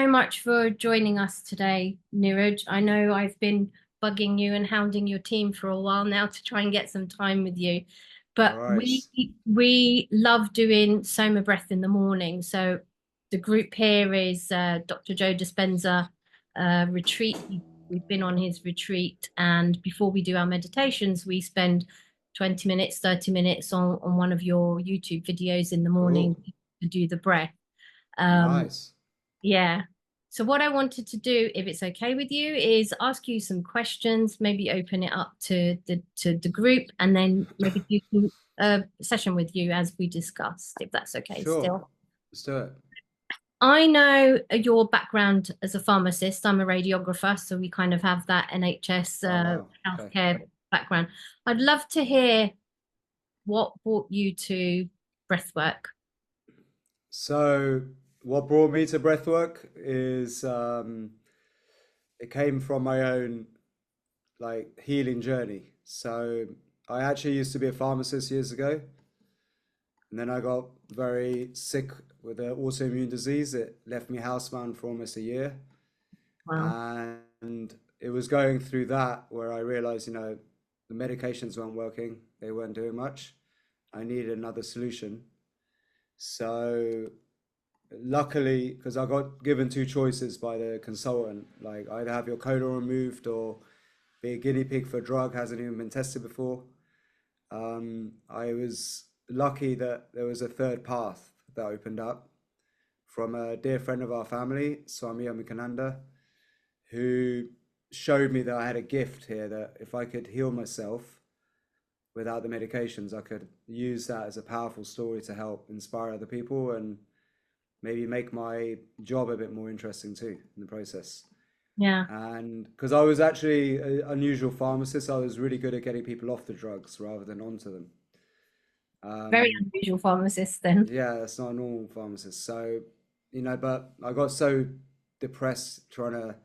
much for joining us today, Niraj. I know I've been bugging you and hounding your team for a while now to try and get some time with you, No but we worries. we love doing Soma Breath in the morning. So the group here is Dr. Joe Dispenza retreat. We've been on his retreat, and before we do our meditations, we spend 20 minutes, 30 minutes on one of your YouTube videos in the morning Cool. to do the breath. Um, Nice. yeah. So what I wanted to do, if it's okay with you, is ask you some questions, maybe open it up to the group, and then maybe do a session with you as we discussed, if that's okay Sure. still. Let's do it. I know your background as a pharmacist. I'm a radiographer, so we kind of have that NHS Oh, wow. Okay. healthcare background. I'd love to hear what brought you to breathwork. So, what brought me to breathwork is it came from my own healing journey. So, I actually used to be a pharmacist years ago, and then I got very sick with an autoimmune disease. It left me housebound for almost a year, Wow. and it was going through that where I realized, the medications weren't working, they weren't doing much. I needed another solution. So luckily, because I got given two choices by the consultant, like either have your colon removed or be a guinea pig for a drug hasn't even been tested before. I was lucky that there was a third path that opened up from a dear friend of our family, Swami Amikananda, who showed me that I had a gift here, that if I could heal myself without the medications, I could use that as a powerful story to help inspire other people and maybe make my job a bit more interesting too in the process. Yeah. And because I was actually an unusual pharmacist, I was really good at getting people off the drugs rather than onto them. Very Um, unusual pharmacist then. yeah, that's not a normal pharmacist. So, but I got so depressed trying to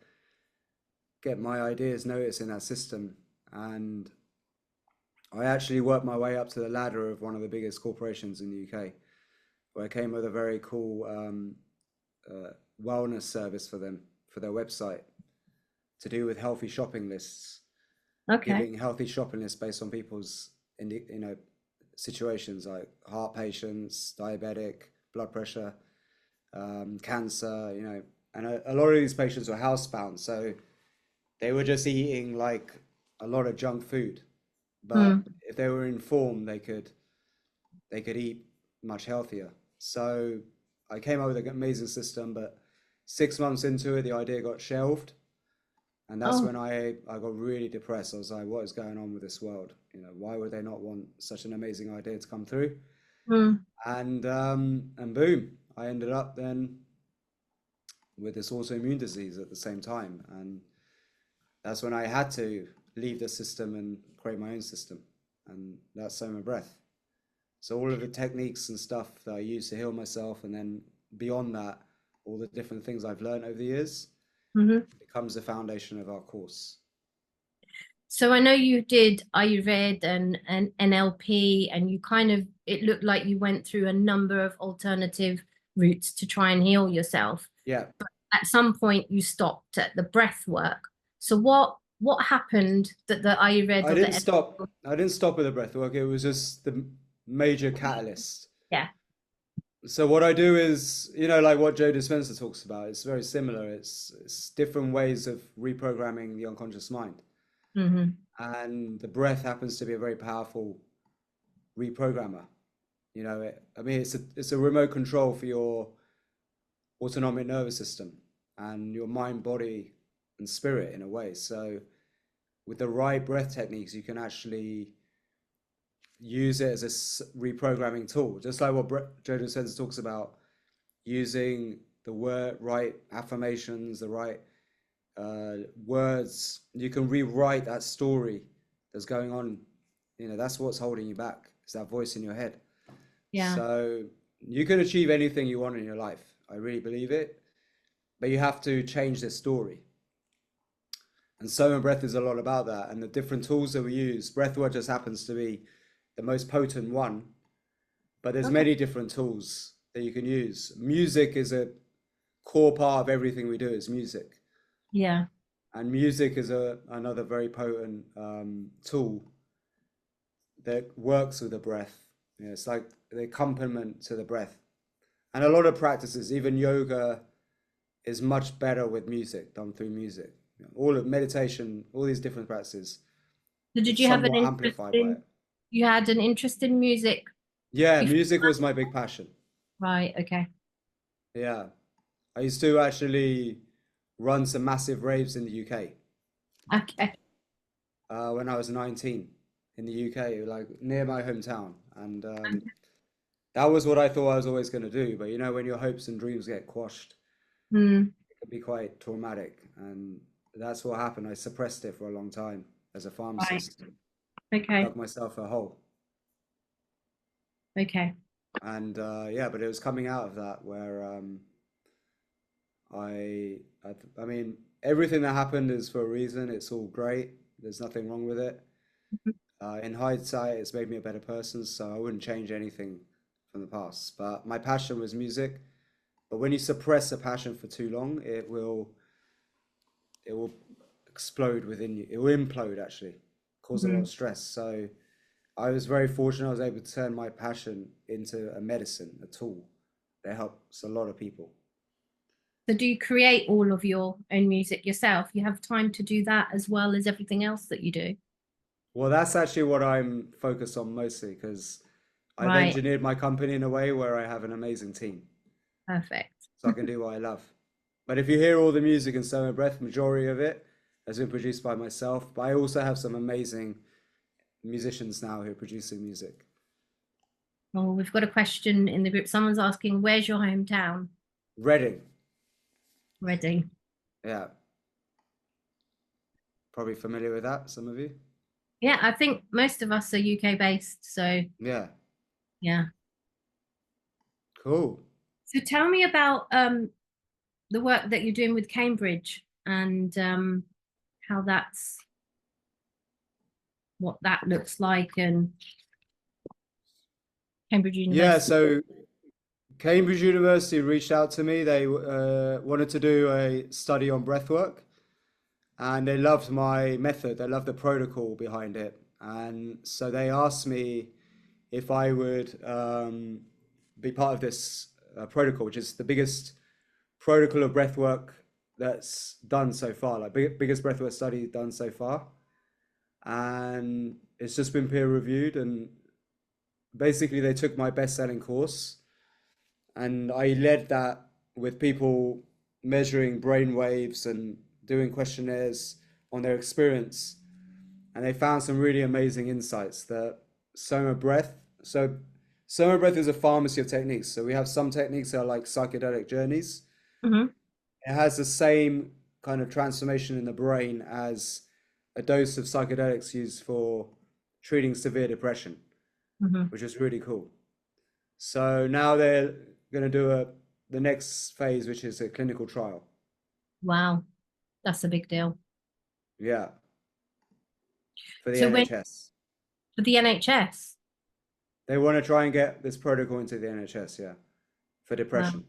get my ideas noticed in that system. And I actually worked my way up to the ladder of one of the biggest corporations in the UK, where I came with a very cool uh, wellness service for them for their website to do with healthy shopping lists, Okay. giving healthy shopping lists based on people's situations like heart patients, diabetic, blood pressure, cancer, and a lot of these patients were housebound, so they were just eating like a lot of junk food. But Mm. if they were informed, they could eat much healthier. So I came up with an amazing system, but 6 months into it, the idea got shelved. And that's Oh. when I got really depressed. I was like, what is going on with this world? Why would they not want such an amazing idea to come through? Mm. And boom, I ended up then with this autoimmune disease at the same time. And that's when I had to leave the system and create my own system. And that's Soma Breath. So all of the techniques and stuff that I use to heal myself, and then beyond that, all the different things I've learned over the years Hmm. becomes the foundation of our course. So I know you did Ayurveda and NLP, and you kind of, it looked like you went through a number of alternative routes to try and heal yourself. Yeah, At some point, you stopped at the breath work. So what happened that the Ayurveda I or the didn't stop. NLP? I didn't stop with the breath work. It was just the major catalyst. Yeah. So what I do is, like what Joe Dispenza talks about. It's very similar. It's different ways of reprogramming the unconscious mind, Hmm. and the breath happens to be a very powerful reprogrammer. I mean, it's a remote control for your autonomic nervous system and your mind, body, and spirit in a way. So with the right breath techniques, you can actually use it as a reprogramming tool, just like what Joe Dispenza talks about, using the right affirmations, the right words. You can rewrite that story that's going on. That's what's holding you back. It's that voice in your head. Yeah. So you can achieve anything you want in your life. I really believe it, but you have to change the story. And Soma Breath is a lot about that. And the different tools that we use, Breathwork just happens to be the most potent one, but there's Okay. many different tools that you can use. Music is a core part of everything we do is music. Yeah. And music is another very potent tool that works with the breath. You know, it's like the accompaniment to the breath. And a lot of practices, even yoga, is much better with music, done through music. You know, all of meditation, all these different practices, So did it's you have an somewhat interest amplified by in, it. you had an interest in music Yeah, before? music was my big passion. Right, okay. Yeah. I used to actually run some massive raves in the UK Okay. when I was 19 in the UK, like near my hometown. And that was what I thought I was always going to do. But you know, when your hopes and dreams get quashed, Hmm. it can be quite traumatic. And that's what happened. I suppressed it for a long time as a Right. pharmacist, Okay. dug myself a hole. Okay. And yeah, but it was coming out of that where I mean, everything that happened is for a reason. It's all great. There's nothing wrong with it. In hindsight, it's made me a better person, so I wouldn't change anything from the past. But my passion was music. But when you suppress a passion for too long, it will explode within you. It will implode actually, cause a lot Hmm. of stress. So I was very fortunate. I was able to turn my passion into a medicine, a tool that helps a lot of people. So do you create all of your own music yourself? You have time to do that as well as everything else that you do? Well, that's actually what I'm focused on mostly because I've Right. engineered my company in a way where I have an amazing team, Perfect. so I can do what I love. But if you hear all the music in Summer Breath, majority of it has been produced by myself. But I also have some amazing musicians now who are producing music. Oh, we've got a question in the group. Someone's asking, where's your hometown? Reading, Reading. yeah, probably familiar with that, some of you. Yeah, I think most of us are UK based, so Yeah, yeah. cool. So tell me about the work that you're doing with Cambridge and how that's what that looks like and Cambridge Yeah, University. so Cambridge University reached out to me. They wanted to do a study on breathwork, and they loved my method. They loved the protocol behind it, and so they asked me if I would be part of this protocol, which is the biggest protocol of breathwork that's done so far, like biggest breathwork study done so far, and it's just been peer reviewed. And basically, they took my best-selling course, and I led that with people measuring brain waves and doing questionnaires on their experience, and they found some really amazing insights that soma breath. So soma breath is a pharmacy of techniques. So we have some techniques that are like psychedelic journeys. Hmm. It has the same kind of transformation in the brain as a dose of psychedelics used for treating severe depression, Hmm. which is really cool. So now they're going to do the next phase, which is a clinical trial. Wow, that's a big deal. Yeah, for the So when NHS. for the NHS, They want to try and get this protocol into the NHS, yeah, for wow. depression.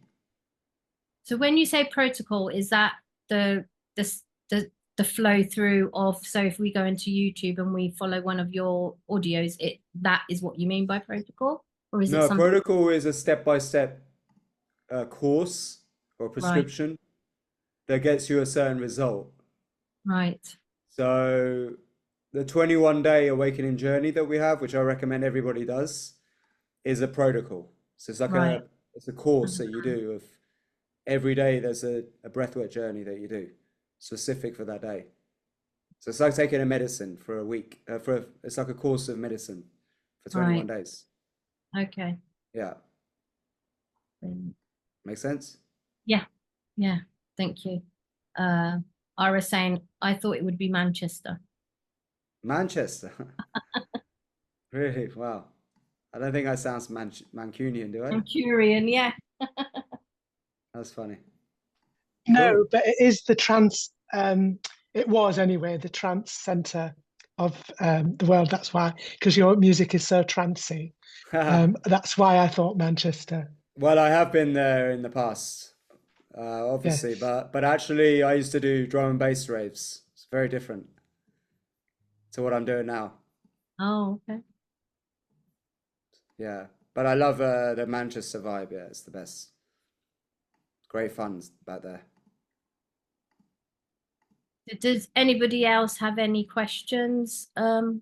So when you say protocol, is that the the s- the flow through of, so if we go into YouTube and we follow one of your audios, it that is what you mean by protocol? Or is it No, something? protocol is a step-by-step course or Right, prescription that gets you a certain result. right, So the 21-day awakening journey that we have, which I recommend everybody does, is a protocol. So it's like right. it's a course that you do of every day there's a breathwork journey that you do specific for that day. So it's like taking a medicine for a week, it's like a course of medicine for 21 Right. days. Okay. Yeah, Brilliant. makes sense? Yeah, yeah. Thank you. Uh, I was saying I thought it would be Manchester. Manchester. Really? Wow. I don't think I sound Mancunian, do I? Manchurian, yeah. That's funny. Cool. No, but it is the trance. It was anyway the trance center of the world. That's why, because your music is so trancey. That's why I thought Manchester. Well, I have been there in the past. obviously, Yes. but actually, I used to do drum and bass raves. It's very different to what I'm doing now. Oh, okay. Yeah, but I love the Manchester vibe. Yeah, it's the best. Great fun back there. Does anybody else have any questions for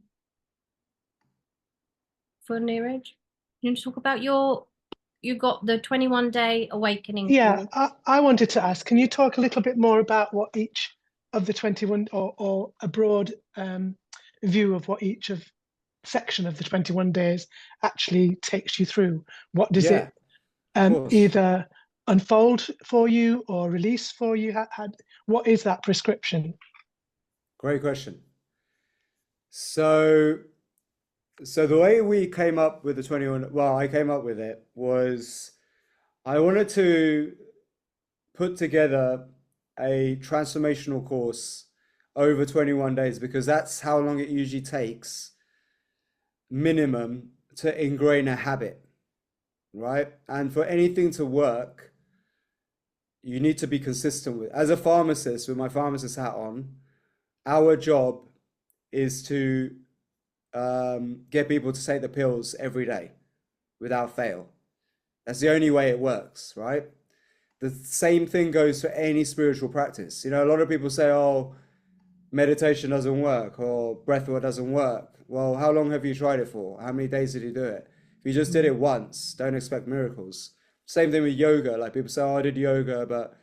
Niraj? Can you talk about you got the 21-day awakening Yeah, course? I wanted to ask, can you talk a little bit more about what each of the 21 or a broad view of what each of section of the 21 days actually takes you through? What does Yeah, it of course. either unfold for you or release for you? What is that prescription? Great question. So, so the way we came up with the 21, well, I came up with it was I wanted to put together a transformational course over 21 days because that's how long it usually takes minimum to ingrain a habit, right? And for anything to work, you need to be consistent with. As a pharmacist, with my pharmacist hat on, our job is to get people to take the pills every day without fail. That's the only way it works, right? The same thing goes for any spiritual practice. You know, a lot of people say, oh, meditation doesn't work or breathwork doesn't work. Well, how long have you tried it for? How many days did you do it? If you just did it once, don't expect miracles. Same thing with yoga. Like people say, oh, I did yoga, but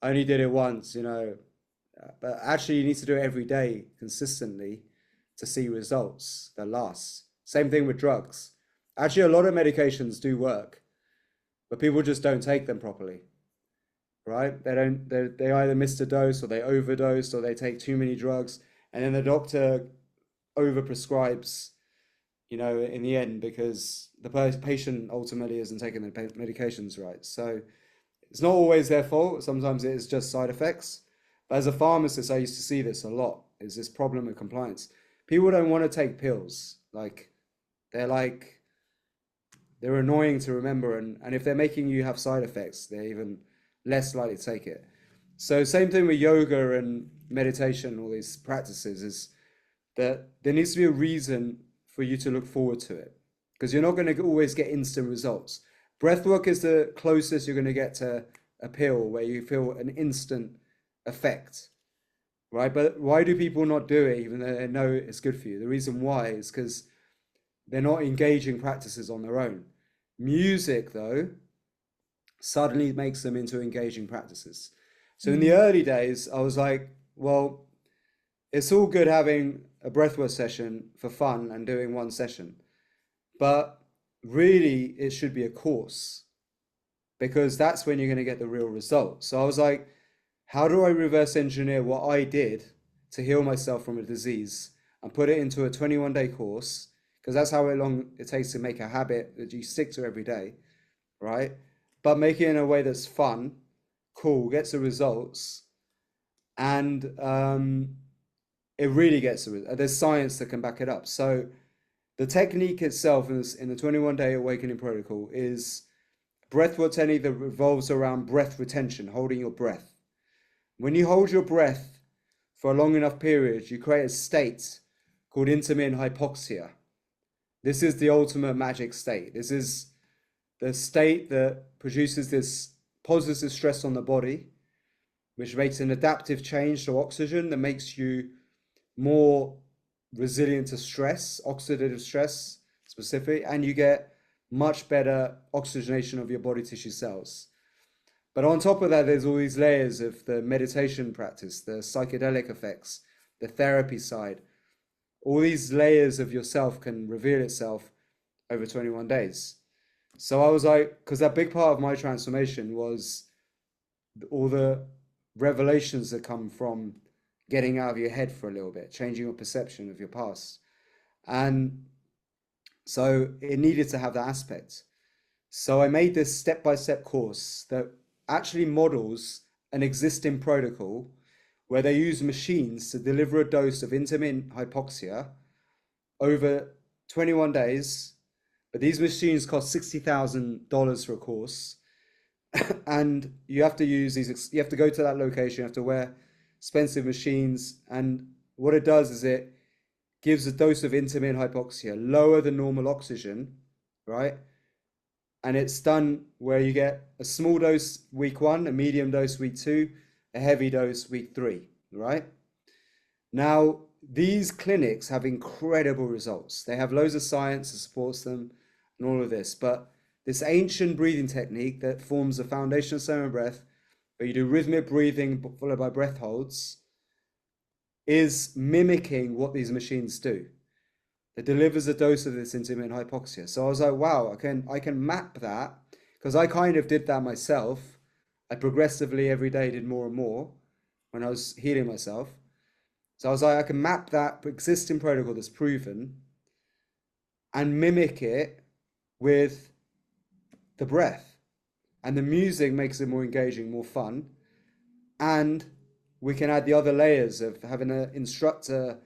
I only did it once, you know. But actually, you need to do it every day consistently to see results that last. Same thing with drugs. Actually, a lot of medications do work, but people just don't take them properly, right? They don't. They either miss a dose or they overdose or they take too many drugs, and then the doctor overprescribes. You know, in the end, because the patient ultimately isn't taking the medications right. So it's not always their fault. Sometimes it is just side effects. But as a pharmacist, I used to see this a lot. Is this problem with compliance? People don't want to take pills. They're like they're annoying to remember, and if they're making you have side effects, they're even less likely to take it. So same thing with yoga and meditation, all these practices is that there needs to be a reason for you to look forward to it because you're not going to always get instant results. Breathwork is the closest you're going to get to a pill where you feel an instant effect, right? But why do people not do it even though they know it's good for you? The reason why is because they're not engaging practices on their own. Music, though, suddenly makes them into engaging practices. So in the early days, I was like, well, it's all good having a breathwork session for fun and doing one session, but really it should be a course because that's when you're going to get the real result. So I was like, how do I reverse engineer what I did to heal myself from a disease and put it into a 21-day course? Because that's how long it takes to make a habit that you stick to every day, right? But make it in a way that's fun, cool, gets the results, and it really gets the results. There's science that can back it up. So the technique itself in the 21-day awakening protocol is breathwork technique that revolves around breath retention, holding your breath. When you hold your breath for a long enough period, you create a state called intermittent hypoxia. This is the ultimate magic state. This is the state that produces this positive stress on the body, which makes an adaptive change to oxygen that makes you more resilient to stress, oxidative stress specific, and you get much better oxygenation of your body tissue cells. But on top of that, there's all these layers of the meditation practice, the psychedelic effects, the therapy side. All these layers of yourself can reveal itself over 21 days. So I was like, because that big part of my transformation was all the revelations that come from getting out of your head for a little bit, changing your perception of your past. And so it needed to have that aspect. So I made this step-by-step course that actually models an existing protocol where they use machines to deliver a dose of intermittent hypoxia over 21 days. But these machines cost $60,000 for a course. And you have to use you have to go to that location, you have to wear expensive machines. And what it does is it gives a dose of intermittent hypoxia, lower than normal oxygen, right? And it's done where you get a small dose week 1, a medium dose week 2, a heavy dose week 3, right? Now, these clinics have incredible results. They have loads of science that supports them and all of this, but this ancient breathing technique that forms the foundation of soma breath, where you do rhythmic breathing followed by breath holds, is mimicking what these machines do. It delivers a dose of this intermittent hypoxia. So I was like, wow, I can map that, because I kind of did that myself. I progressively every day did more and more when I was healing myself. So I was like, I can map that existing protocol that's proven and mimic it with the breath. And the music makes it more engaging, more fun. And we can add the other layers of having an instructor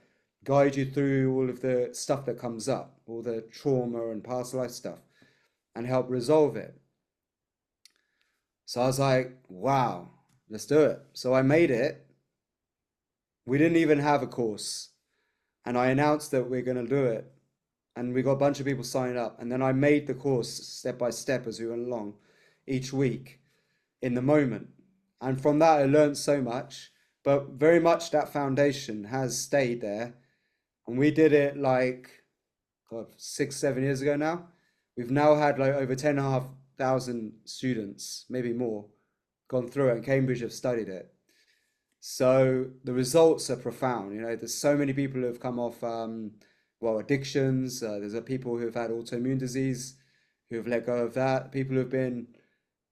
guide you through all of the stuff that comes up, all the trauma and past life stuff, and help resolve it. So I was like, wow, let's do it. So I made it. We didn't even have a course. And I announced that we're going to do it. And we got a bunch of people signing up. And then I made the course step by step as we went along each week in the moment. And from that, I learned so much. But very much that foundation has stayed there. And we did it like, God, 6, 7 years ago now. We've now had like over 10,500 students, maybe more, gone through it, and Cambridge have studied it. So the results are profound. You know, there's so many people who have come off, addictions. There's people who have had autoimmune disease, who have let go of that. People who have been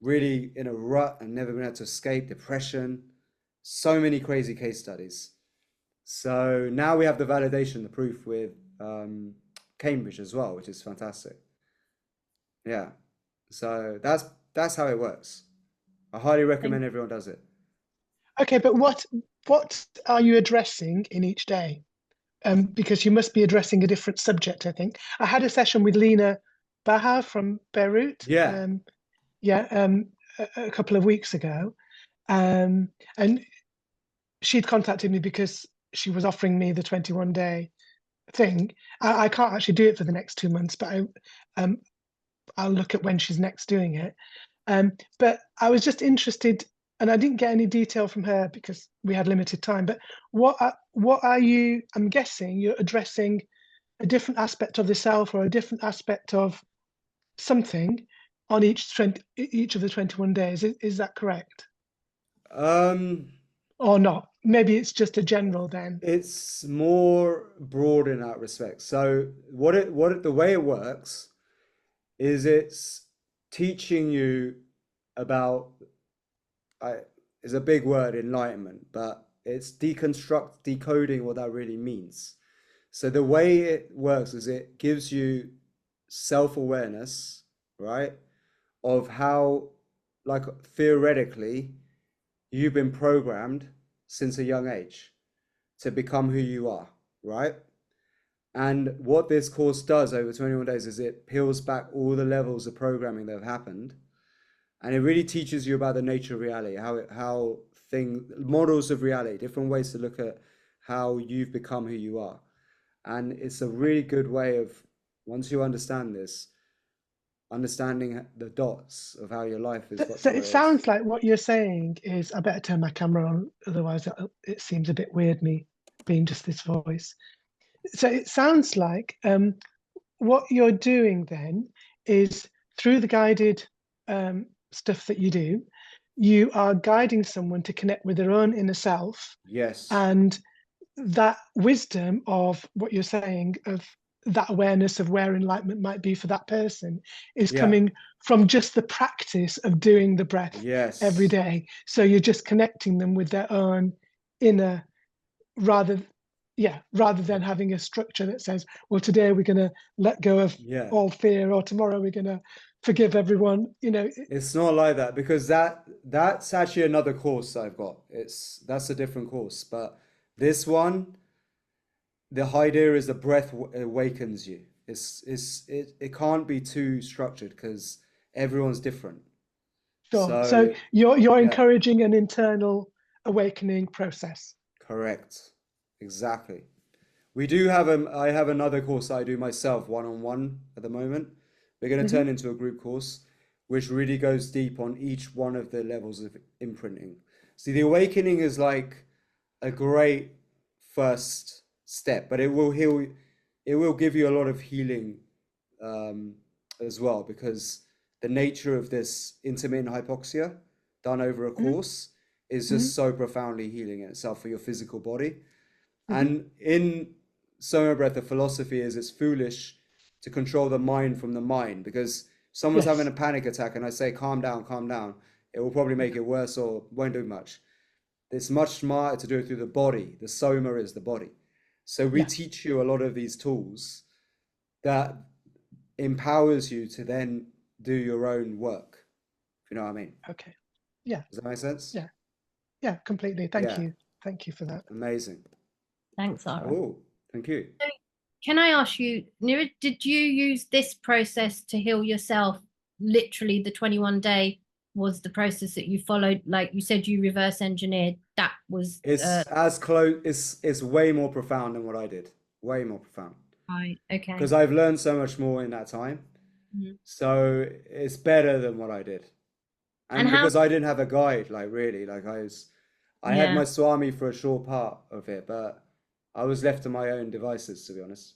really in a rut and never been able to escape, depression. So many crazy case studies. So now we have the validation, the proof with Cambridge as well, which is fantastic. Yeah. So that's how it works. I highly recommend everyone does it. Okay, but what are you addressing in each day? Because you must be addressing a different subject, I think. I had a session with Lena Baha from Beirut, Yeah. a couple of weeks ago. And she'd contacted me because she was offering me the 21-day thing. I can't actually do it for the next 2 months, but I'll look at when she's next doing it. But I was just interested, and I didn't get any detail from her because we had limited time. But what are you? I'm guessing you're addressing a different aspect of the self or a different aspect of something on each of the 21 days. Is that correct? Um, Or not? Maybe it's just a general then. it's more broad in that respect. So the way it works is it's teaching you about, I is a big word, enlightenment, but it's decoding what that really means. So the way it works is it gives you self-awareness, right? Of how, like, theoretically, you've been programmed since a young age to become who you are, right? And what this course does over 21 days is it peels back all the levels of programming that have happened. And it really teaches you about the nature of reality, how models of reality, different ways to look at how you've become who you are. And it's a really good way of, once you understand this, understanding the dots of how your life is got So to it where it is. sounds like what you're saying is, I better turn my camera on, otherwise it seems a bit weird me being just this voice. So it sounds like what you're doing then is through the guided stuff that you do, you are guiding someone to connect with their own inner self, Yes. and that wisdom of what you're saying, of that awareness of where enlightenment might be for that person, is Yeah. coming from just the practice of doing the breath every Yes. day. So you're just connecting them with their own inner, rather rather than having a structure that says, well, today we're going to let go of Yeah. all fear, or tomorrow we're going to forgive everyone. It's not like that, because that's actually another course I've got. That's a different course, but this one, the idea is the breath awakens you. It can't be too structured because everyone's different. Sure. So So you're yeah, encouraging an internal awakening process. correct. Exactly. We do have I have another course that I do myself one-on-one at the moment. We're going to Hmm. turn into a group course, which really goes deep on each one of the levels of imprinting. See, the awakening is like a great first step, but it will heal, it will give you a lot of healing um, as well, because the nature of this intermittent hypoxia done over a Hmm. course is Hmm. just so profoundly healing in itself for your physical body. Hmm. And in Soma Breath, the philosophy is it's foolish to control the mind from the mind, because someone's having Yes. a panic attack and I say, calm down, it will probably make Yeah. it worse or won't do much. It's much smarter to do it through the body. The Soma is the body. So we Yeah. teach you a lot of these tools that empowers you to then do your own work. If you know what I mean? Okay. Yeah. Does that make sense? Yeah. Yeah. Completely. Thank Yeah, you. Thank you for that. amazing. Thanks, Ara. Oh, thank you. So can I ask you, Niraj, did you use this process to heal yourself? Literally, the 21-day was the process that you followed. Like you said, you reverse engineered. That was It's as close. It's way more profound than what I did. Way more profound right. Okay. because I've learned so much more in that time. Mhm. So it's better than what I did, And and how? because I didn't have a guide, like really, I had Yeah. my Swami for a short part of it, but I was left to my own devices, to be honest.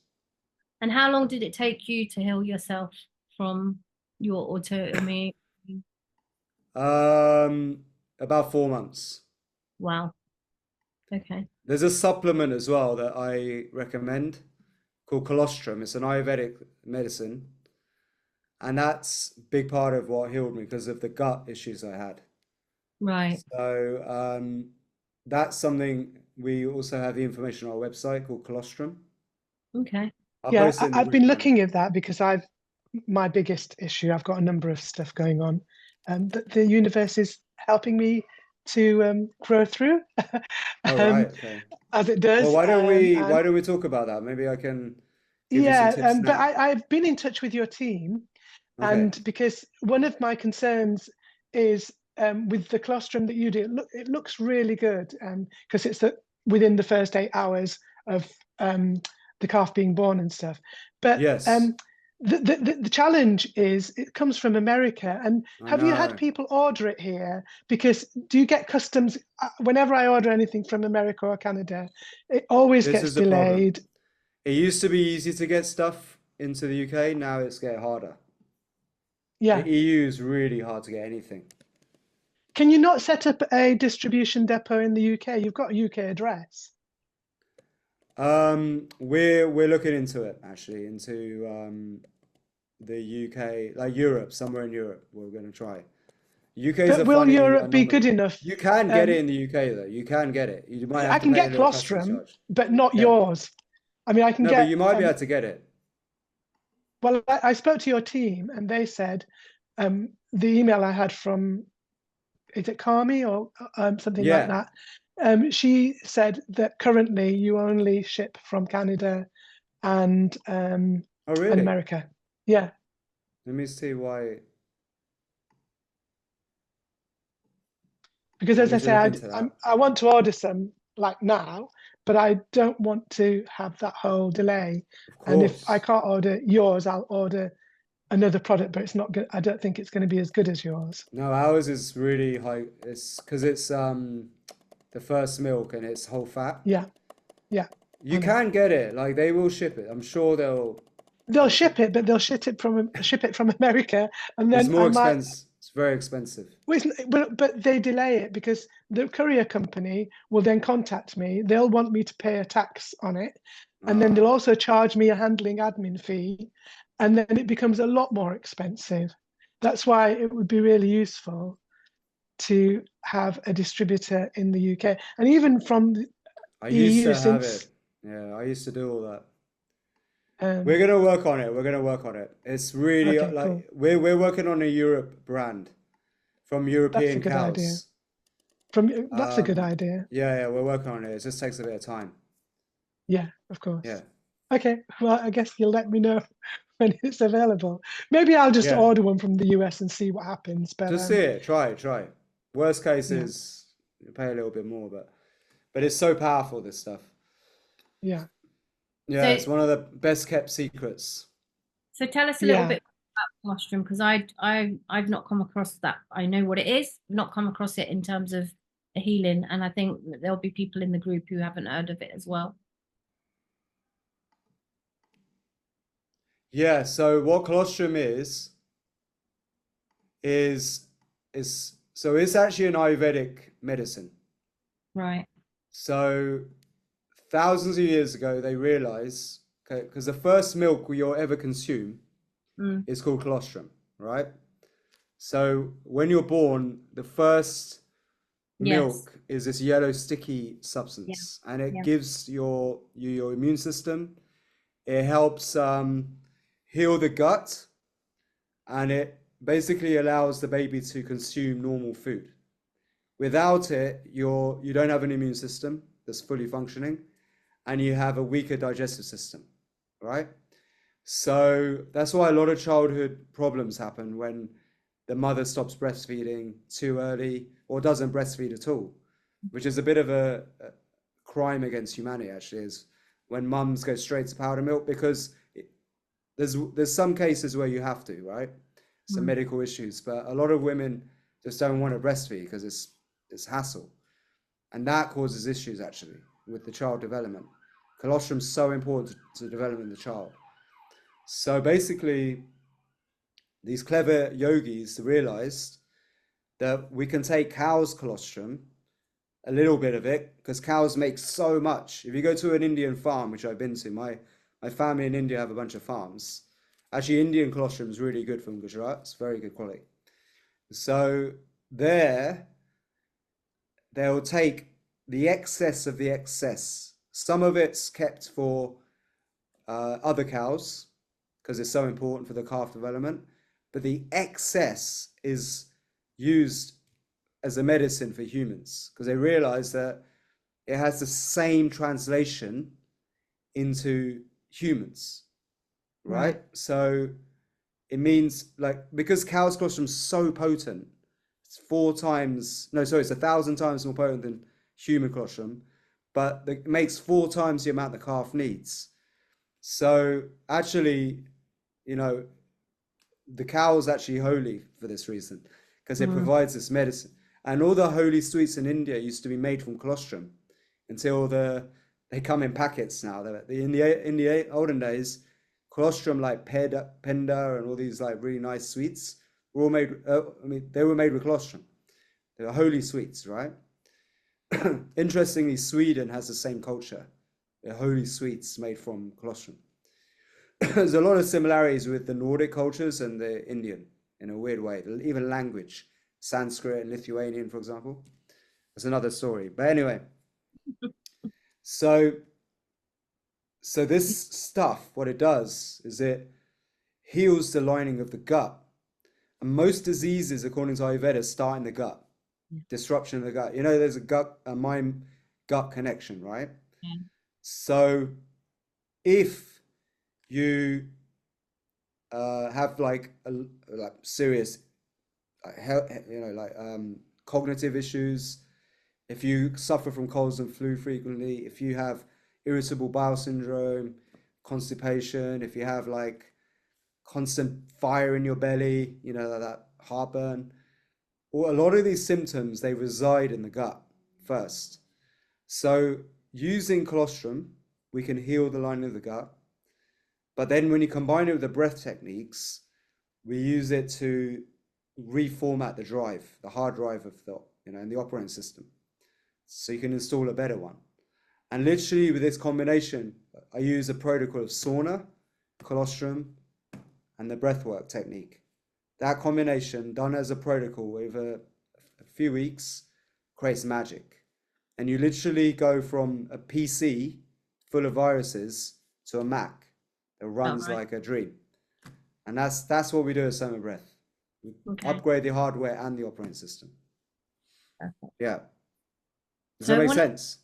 And how long did it take you to heal yourself from your autoimmune? Um, about 4 months. Wow. Okay. There's a supplement as well that I recommend called colostrum. It's an Ayurvedic medicine, and that's a big part of what healed me because of the gut issues I had. Right. So that's something we also have the information on our website called colostrum. Okay. I'll Yeah. post it in the I've group been now. looking at that because my biggest issue, I've got a number of stuff going on, and the universe is helping me to grow through, Oh um, right, okay. as it Well, does. And why don't we talk about that? Maybe I can give you some yeah, tips but now. I've been in touch with your team, Okay. and because one of my concerns is with the colostrum that you do, it looks really good, because it's within the first 8 hours of the calf being born and stuff. But Yes, the challenge is it comes from America. And I have you had know. people order it here? Because do you get customs? Whenever I order anything from America or Canada, it always This gets is the problem. delayed. It used to be easy to get stuff into the UK, now it's getting harder. The Yeah. EU is really hard to get anything. Can you not set up a distribution depot in the UK? You've got a UK address. We're looking into it actually, into the UK, like Europe, somewhere in Europe. We're going to try. UK is But a will funny Europe be good anomaly. enough? You can get it Um, in the UK though. You can get it. You might have I to can pay a get little customs colostrum, charge. but not Yeah. yours. I mean, I can No, but get. you might be able to get it. Well, I spoke to your team, and they said the email I had from, is it Carmi or something like Yeah. that? She said that currently you only ship from Canada and Oh, really? America. Yeah. Let me see why. Because I as I need to say, look into that. I want to order some like now, but I don't want to have that whole delay. Of And if I course. can't order yours, I'll order another product, but it's not good. I don't think it's going to be as good as yours. No, ours is really high. It's because it's the first milk and it's whole fat. Yeah, yeah, You I know. can get it. Like they will ship it. I'm sure They'll they'll ship ship it. it, but they'll ship it from America, and It's then I more might. expensive. It's very expensive. Well, but they delay it because the courier company will then contact me. They'll want me to pay a tax on it, and then they'll Ah, also charge me a handling admin fee, and then it becomes a lot more expensive. That's why it would be really useful to have a distributor in the UK, and even from the I used EU, to have it. since Yeah, I used to do all that. um, We're gonna work on it. We're gonna work on it. It's really okay, cool. we're working on a Europe brand from That's a European good idea. cows. That's a good Um, idea. yeah, we're working on it. It just takes a bit of time. Yeah, of course. Yeah. Okay, well, I guess you'll let me know when it's available. Maybe I'll just Yeah, order one from the US and see what happens. But just see it, try it. Worst case yeah, is you pay a little bit more, but it's so powerful, this stuff. yeah, Yeah, So it's one of the best kept secrets. so tell us a little yeah. bit about colostrum, because I've not come across that. I know what it is, not come across it in terms of a healing, and I think that there'll be people in the group who haven't heard of it as well. Yeah, so what colostrum is so it's actually an Ayurvedic medicine. Right. So thousands of years ago, they realized, okay, because the first milk you'll ever consume Mm. is called colostrum, right? So when you're born, the first Yes. milk is this yellow sticky Yeah. substance, and it Yeah. gives your immune system. It helps heal the gut, and it basically allows the baby to consume normal food. Without it, you don't have an immune system that's fully functioning, and you have a weaker digestive system, right? So that's why a lot of childhood problems happen when the mother stops breastfeeding too early or doesn't breastfeed at all, which is a bit of a crime against humanity, actually, is when mums go straight to powder milk, because there's some cases where you have to, right? Some Mm. medical issues, but a lot of women just don't want to breastfeed because it's hassle, and that causes issues actually with the child development. Colostrum's so important to development of the child. So basically, these clever yogis realized that we can take cow's colostrum, a little bit of it, because cows make so much. If you go to an Indian farm, which I've been to, my family in India have a bunch of farms. Actually, Indian colostrum is really good from Gujarat. It's very good quality. So there, they'll take the excess of the excess. Some of it's kept for other cows because it's so important for the calf development, but the excess is used as a medicine for humans because they realize that it has the same translation into humans, Right. right? So it means, like, because cow's colostrum is so potent, it's 1,000 times more potent than human colostrum, but it makes 4 times the amount the calf needs. So actually, you know, the cow is actually holy for this reason, because it Mm. provides this medicine. And all the holy sweets in India used to be made from colostrum until they come in packets now. In the olden days, colostrum like penda and all these like really nice sweets were all made. They were made with colostrum. They were holy sweets, right? Interestingly, Sweden has the same culture. They're holy sweets made from colostrum. There's a lot of similarities with the Nordic cultures and the Indian in a weird way. Even language, Sanskrit and Lithuanian, for example. That's another story. But anyway, so this stuff, what it does is it heals the lining of the gut. And most diseases, according to Ayurveda, start in the gut. Yeah. Disruption of the gut. You know, there's a mind gut connection, right? Yeah. So if you have like serious cognitive issues, if you suffer from colds and flu frequently, if you have irritable bowel syndrome, constipation, if you have like constant fire in your belly, you know, that heartburn, well, a lot of these symptoms, they reside in the gut first. So using colostrum, we can heal the lining of the gut. But then when you combine it with the breath techniques, we use it to reformat the drive, the hard drive of in the operating system. So you can install a better one. And literally with this combination, I use a protocol of sauna, colostrum, and the breathwork technique. That combination done as a protocol over a few weeks creates magic. And you literally go from a PC full of viruses to a Mac that Oh, runs right. like a dream. And that's what we do at Soma Breath. We Okay. upgrade the hardware and the operating system. Perfect. Yeah. Does So that make sense?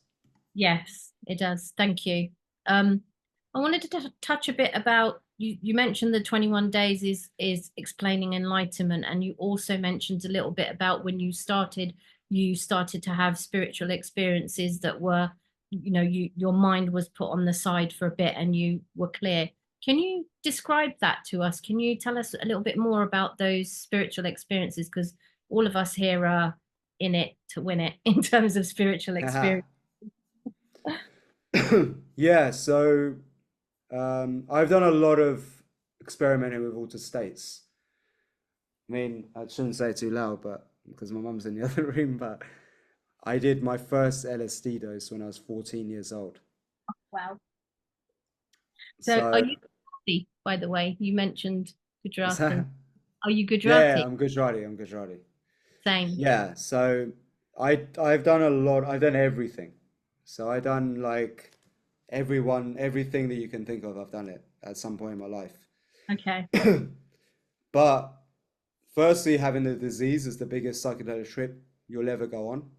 yes, it does. Thank you. Um, I wanted to touch a bit about you mentioned the 21 days is explaining enlightenment, and you also mentioned a little bit about when you started to have spiritual experiences that were, your mind was put on the side for a bit and you were clear. Can you describe that to us? Can you tell us a little bit more about those spiritual experiences? Because all of us here are in it to win it in terms of spiritual experience. Yeah, so I've done a lot of experimenting with altered states. I mean, I shouldn't say it too loud, but because my mum's in the other room, but I did my first LSD dose when I was 14 years old. Wow. So are So, you Gujarati, by the way? You mentioned what's Gujarati. that? Are you Yeah, Gujarati? I'm Gujarati. I'm Gujarati. Same. Yeah, so I've done a lot. I've done everything. So I done like everything that you can think of. I've done it at some point in my life. Okay. But firstly, having the disease is the biggest psychedelic trip you'll ever go on.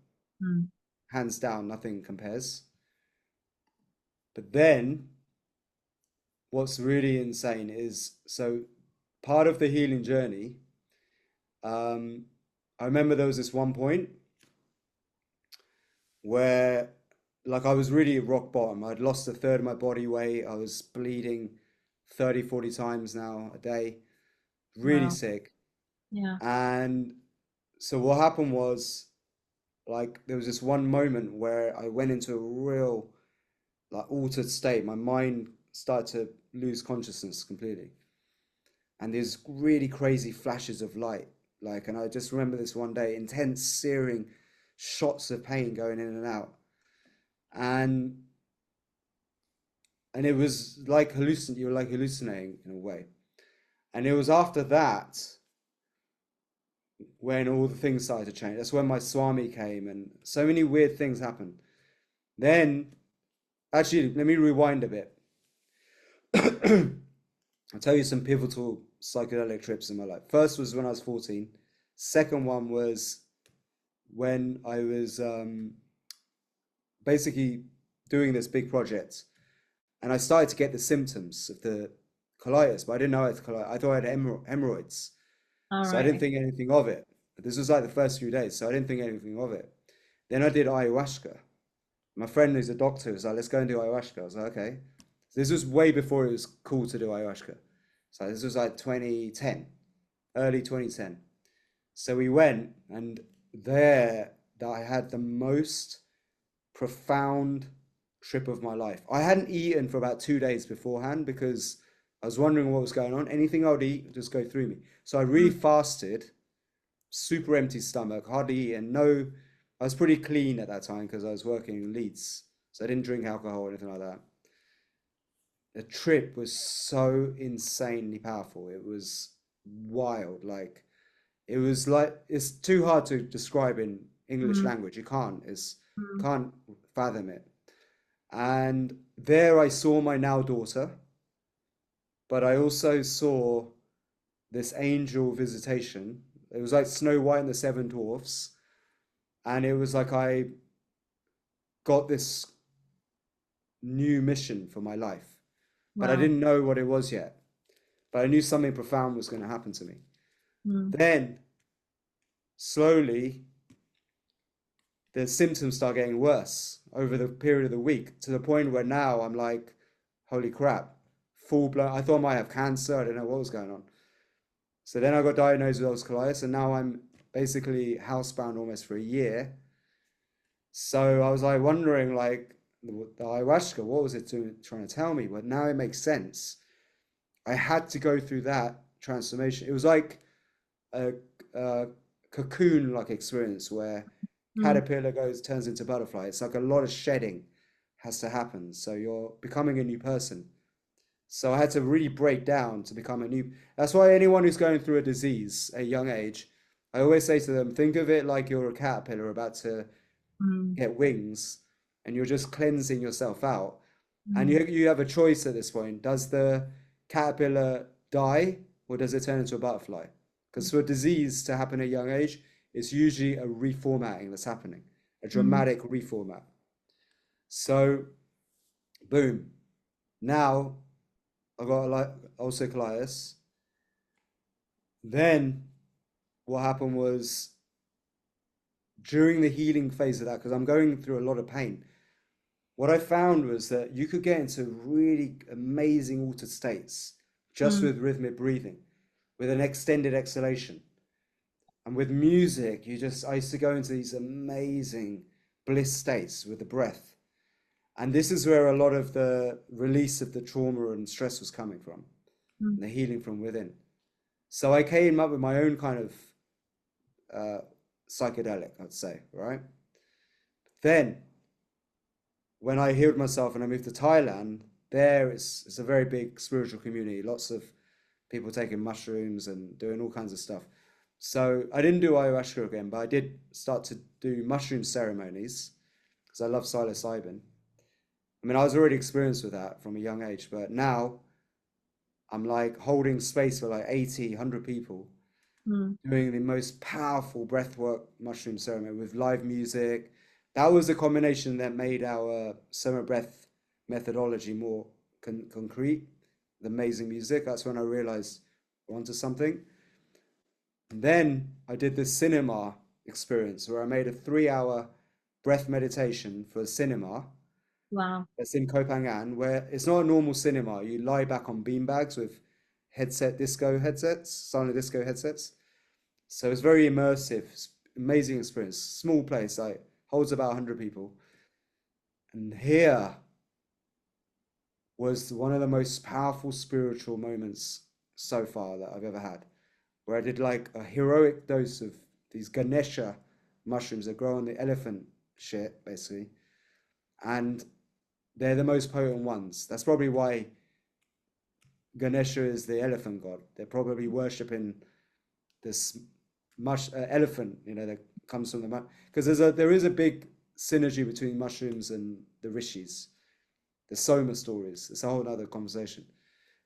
Mm. Hands down, nothing compares. But then what's really insane is so part of the healing journey. I remember there was this one point where like I was really at rock bottom. I'd lost a third of my body weight. I was bleeding 30, 40 times now a day, really Wow. sick. Yeah. And so what happened was like there was this one moment where I went into a real like altered state. My mind started to lose consciousness completely. And there's really crazy flashes of light. Like, and I just remember this one day, intense, searing shots of pain going in and out. And it was like you were like hallucinating in a way. And it was after that when all the things started to change. That's when my Swami came and so many weird things happened. Then, actually, let me rewind a bit. I'll tell you some pivotal psychedelic trips in my life. First was when I was 14. Second one was when I was basically doing this big project and I started to get the symptoms of the colitis, but I didn't know I had colitis. I thought I had hemorrhoids. All So I didn't right. think anything of it. This was like the first few days, so I didn't think anything of it. Then I did ayahuasca. My friend who's a doctor was like, let's go and do ayahuasca. I was like, okay. So this was way before it was cool to do ayahuasca. So this was like 2010, early 2010. So we went, and there that I had the most profound trip of my life. I hadn't eaten for about 2 days beforehand because I was wondering what was going on. Anything I would eat would just go through me. So I really Mm. fasted, super empty stomach, hardly eat, and no, I was pretty clean at that time because I was working in Leeds. So I didn't drink alcohol or anything like that. The trip was so insanely powerful. It was wild. Like it was like it's too hard to describe in English Mm. language. You can't. Mm. Can't fathom it. And there I saw my now daughter, but I also saw this angel visitation. It was like Snow White and the Seven Dwarfs. And it was like I got this new mission for my life, but I Wow. didn't know what it was yet. But I knew something profound was going to happen to me. Mm. Then, slowly, the symptoms start getting worse over the period of the week to the point where now I'm like, holy crap, full blown. I thought I might have cancer. I don't know what was going on. So then I got diagnosed with ulcerative colitis, and now I'm basically housebound almost for a year. So I was like wondering, like, the ayahuasca, what was it trying to tell me? But now it makes sense. I had to go through that transformation. It was like a, a cocoon like experience where Mm. caterpillar turns into butterfly. It's like a lot of shedding has to happen. So you're becoming a new person. So I had to really break down to become a new. That's why anyone who's going through a disease at a young age, I always say to them, think of it like you're a caterpillar about to Mm. get wings and you're just cleansing yourself out. And Mm. you have a choice at this point. Does the caterpillar die or does it turn into a butterfly? Because for a disease to happen at a young age, it's usually a reformatting that's happening, a Mm. dramatic reformat. So, boom. Now I've got like ulcerative colitis. Then what happened was during the healing phase of that, because I'm going through a lot of pain, what I found was that you could get into really amazing altered states just Mm. with rhythmic breathing, with an extended exhalation. And with music, I used to go into these amazing bliss states with the breath. And this is where a lot of the release of the trauma and stress was coming from, Mm. and the healing from within. So I came up with my own kind of psychedelic, I'd say, right? Then when I healed myself and I moved to Thailand, there it's a very big spiritual community, lots of people taking mushrooms and doing all kinds of stuff. So I didn't do ayahuasca again, but I did start to do mushroom ceremonies because I love psilocybin. I mean, I was already experienced with that from a young age, but now I'm like holding space for like 80, 100 people Mm. doing the most powerful breathwork mushroom ceremony with live music. That was a combination that made our summer breath methodology more concrete. The amazing music. That's when I realized we're onto something. And then I did this cinema experience where I made a 3 hour breath meditation for cinema. Wow. It's in Koh Phangan, where it's not a normal cinema. You lie back on beanbags with silent disco headsets. So it's very immersive, amazing experience. Small place, like holds about 100 people. And here was one of the most powerful spiritual moments so far that I've ever had, where I did like a heroic dose of these Ganesha mushrooms that grow on the elephant shit, basically. And they're the most potent ones. That's probably why Ganesha is the elephant god. They're probably worshipping this elephant, that comes from the because there is a big synergy between mushrooms and the rishis, the Soma stories. It's a whole other conversation.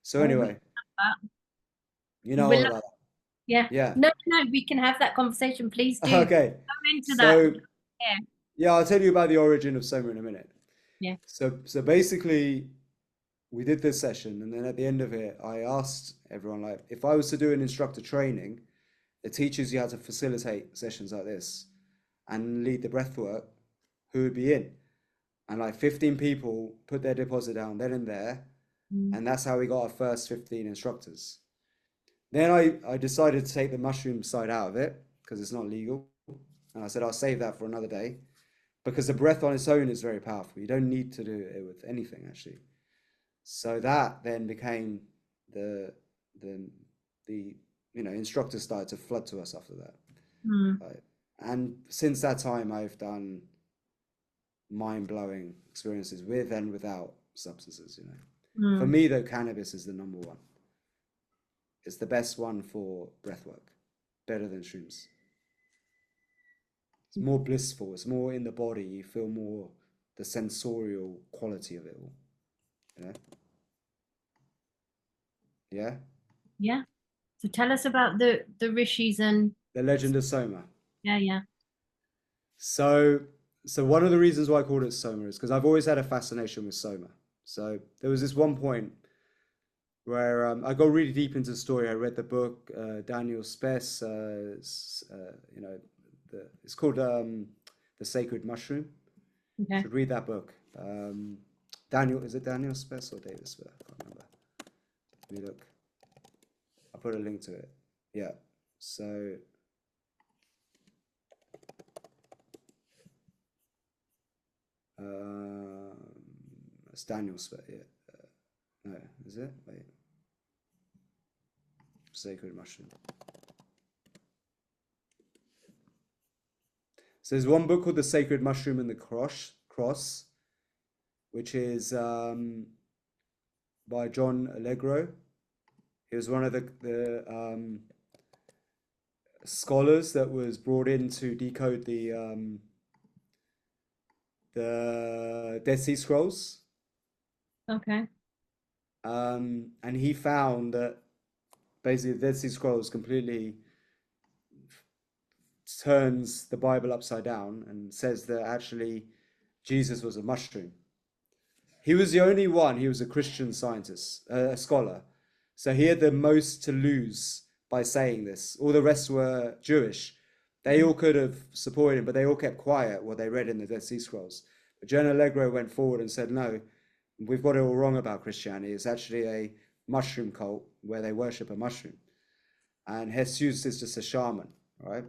So Oh, we anyway, love that. you know We'll, all about that. yeah. Yeah. No, no, we can have that conversation. Please do go Okay. into that. So Yeah. yeah, I'll tell you about the origin of Soma in a minute. Yeah. So basically, we did this session, and then at the end of it, I asked everyone like, if I was to do an instructor training, the teachers you had to facilitate sessions like this and lead the breath work, who would be in? And like 15 people put their deposit down then and there, Mm. and that's how we got our first 15 instructors. Then I decided to take the mushroom side out of it because it's not legal, and I said I'll save that for another day because the breath on its own is very powerful. You don't need to do it with anything actually. So that then became the the the instructors started to flood to us after that. Mm. Right? And since that time, I've done mind-blowing experiences with and without substances. For Mm. me, though, cannabis is the number one. It's the best one for breath work, better than shrooms. It's more blissful. It's more in the body. You feel more the sensorial quality of it all. You know? Yeah. Yeah. So tell us about the rishis and The Legend of Soma. yeah, yeah. So, so one of the reasons why I called it Soma is because I've always had a fascination with Soma. So there was this one point where I got really deep into the story. I read the book, Daniel Spess. It's called The Sacred Mushroom. Okay. Should read that book. Is it Daniel Spess or David Spess? I can't remember. Let me look. I'll put a link to it. Yeah. So it's Daniel Spess. Yeah. No, is it? Wait. Sacred Mushroom. So there's one book called The Sacred Mushroom and the Cross, which is by John Allegro. He was one of the scholars that was brought in to decode the Dead Sea Scrolls. Okay. And he found that basically the Dead Sea Scrolls completely turns the Bible upside down and says that actually Jesus was a mushroom. he was the only one. He was a Christian scientist, a scholar. So he had the most to lose by saying this. All the rest were Jewish. They all could have supported him, but they all kept quiet what they read in the Dead Sea Scrolls. But John Allegro went forward and said, no, we've got it all wrong about Christianity. It's actually a mushroom cult where they worship a mushroom. And Jesus is just a shaman, right?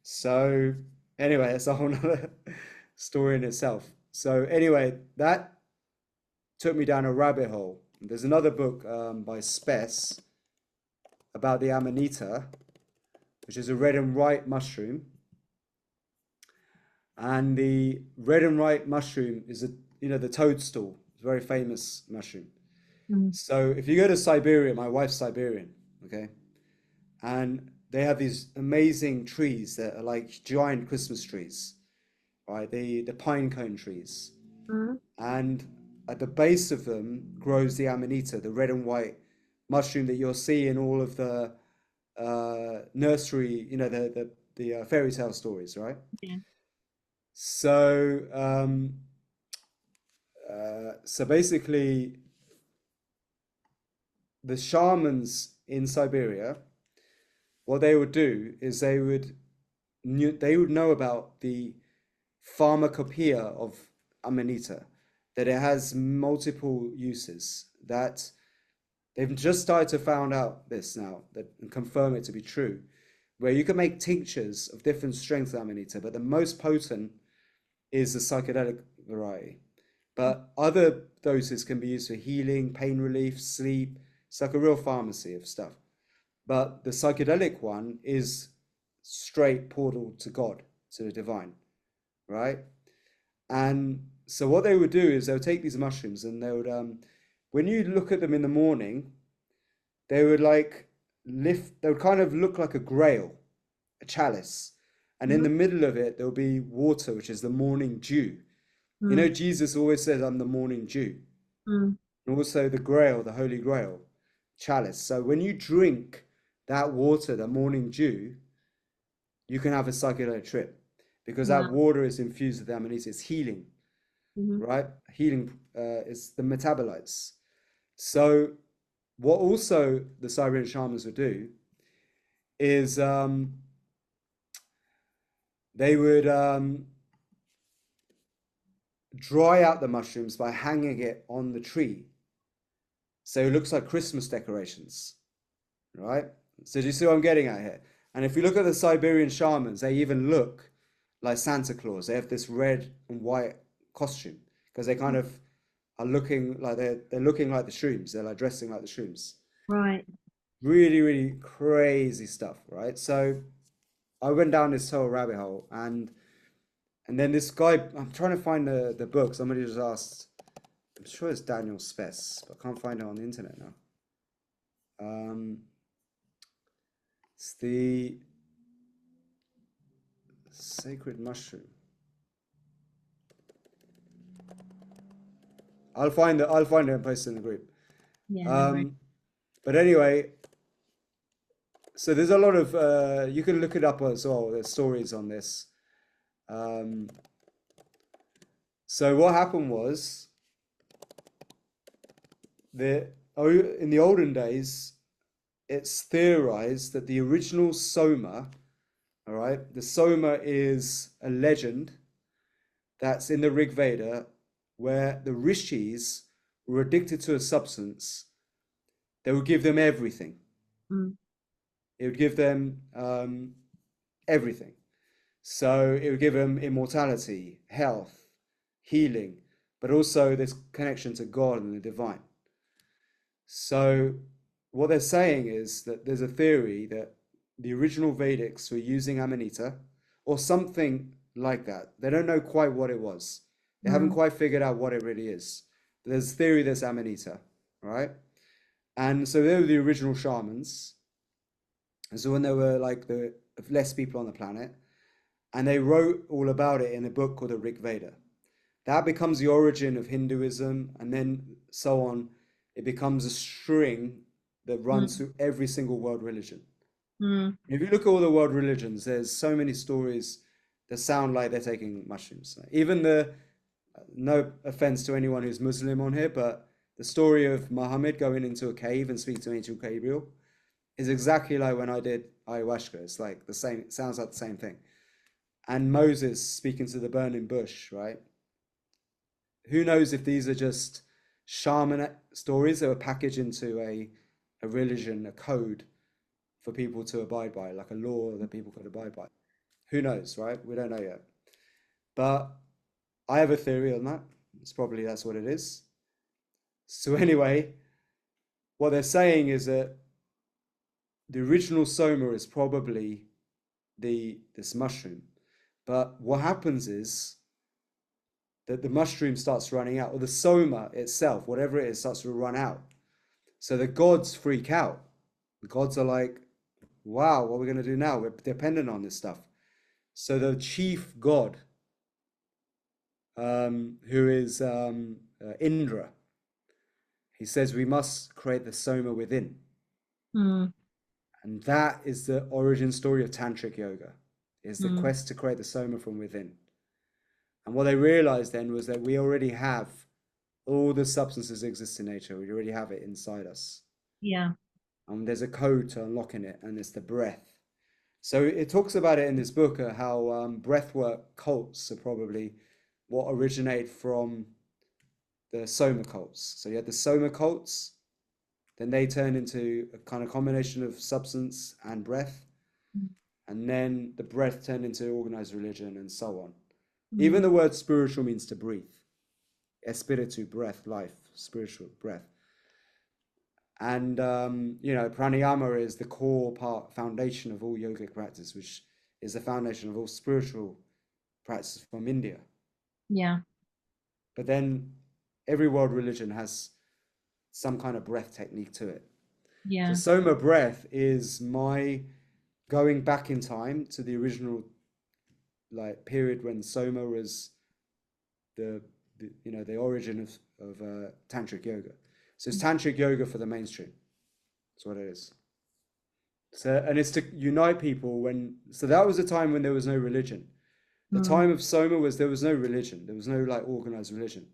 So anyway, that's a whole nother story in itself. So anyway, that took me down a rabbit hole. There's another book by Spess about the Amanita, which is a red and white mushroom. And the red and white mushroom is the toadstool. It's a very famous mushroom. So if you go to Siberia, my wife's Siberian, okay? And they have these amazing trees that are like giant Christmas trees, right? The pine cone trees. And at the base of them grows the Amanita, the red and white mushroom that you'll see in all of the nursery, the fairy tale stories, right? Yeah. So so basically the shamans in Siberia, what they would do is they would know about the pharmacopoeia of Amanita, that it has multiple uses, that they've just started to find out this now, that and confirm it to be true, where you can make tinctures of different strengths of Amanita, but the most potent is the psychedelic variety. But other doses can be used for healing, pain relief, sleep. It's like a real pharmacy of stuff. But the psychedelic one is straight portal to God, to the divine, right? And so what they would do is they would take these mushrooms and they would, when you look at them in the morning, they would they would kind of look like a grail, a chalice. And in the middle of it, there'll be water, which is the morning dew. You know, Jesus always says, I'm the morning dew. And also the grail, the holy grail, chalice. So when you drink that water, the morning dew, you can have a psychedelic trip because that water is infused with amanita. It's healing, right? Healing is the metabolites. So what also the Siberian shamans would do is they would dry out the mushrooms by hanging it on the tree. So it looks like Christmas decorations, right? So do you see what I'm getting at here? And if you look at the Siberian shamans, they even look like Santa Claus. They have this red and white costume because they kind of are looking like they're looking like the shrooms. They're like dressing like the shrooms. Right. Really, really crazy stuff, right? So I went down this whole rabbit hole and then this guy, I'm trying to find the book. Somebody just asked, I'm sure it's Daniel Spess, but I can't find it on the internet now. It's the Sacred Mushroom. I'll find it and post it in the group. Yeah. But anyway, so there's a lot of you can look it up as well. There's stories on this. So what happened was in the olden days, it's theorized that the original Soma, all right, the Soma is a legend that's in the Rig Veda where the rishis were addicted to a substance that would give them everything. It would give them everything. So it would give them immortality, health, healing, but also this connection to God and the divine. So what they're saying is that there's a theory that the original Vedics were using Amanita or something like that. They don't know quite what it was. They haven't quite figured out what it really is. There's a theory there's Amanita, right? And so they were the original shamans. And so when there were like the less people on the planet, and they wrote all about it in a book called the Rig Veda. That becomes the origin of Hinduism, and then so on. It becomes a string that runs through every single world religion. If you look at all the world religions, there's so many stories that sound like they're taking mushrooms. Even the No offense to anyone who's Muslim on here, but the story of Muhammad going into a cave and speaking to Angel Gabriel is exactly like when I did ayahuasca. It's like the same, it sounds like the same thing. And Moses speaking to the burning bush, right? Who knows if these are just shaman stories that were packaged into a religion, a code for people to abide by, like a law that people could abide by. Who knows, right? We don't know yet. But I have a theory on that. It's probably that's what it is. So anyway, what they're saying is that the original soma is probably this mushroom. But what happens is that the mushroom starts running out, or the soma itself, whatever it is, starts to run out. So the gods freak out. The gods are like, wow, what are we going to do now? We're dependent on this stuff. So the chief god, who is Indra, he says we must create the soma within. Mm. And that is the origin story of tantric yoga, is the quest to create the soma from within. And what they realized then was that we already have all the substances that exist in nature. We already have it inside us. Yeah. And there's a code to unlocking it, and it's the breath. So it talks about it in this book, how breathwork cults are probably what originate from the soma cults. So you had the soma cults, then they turn into a kind of combination of substance and breath, and then the breath turned into organized religion and so on. Even the word spiritual means to breathe. Espiritu, breath, life, spiritual breath. And, pranayama is the core foundation of all yogic practice, which is the foundation of all spiritual practices from India. Yeah. But then every world religion has some kind of breath technique to it. Yeah. So soma breath is my going back in time to the original period when soma was the origin of tantric yoga. So it's tantric yoga for the mainstream. That's what it is. So, and it's to unite people so that was a time when there was no religion. The time of soma was there was no religion. There was no organized religion.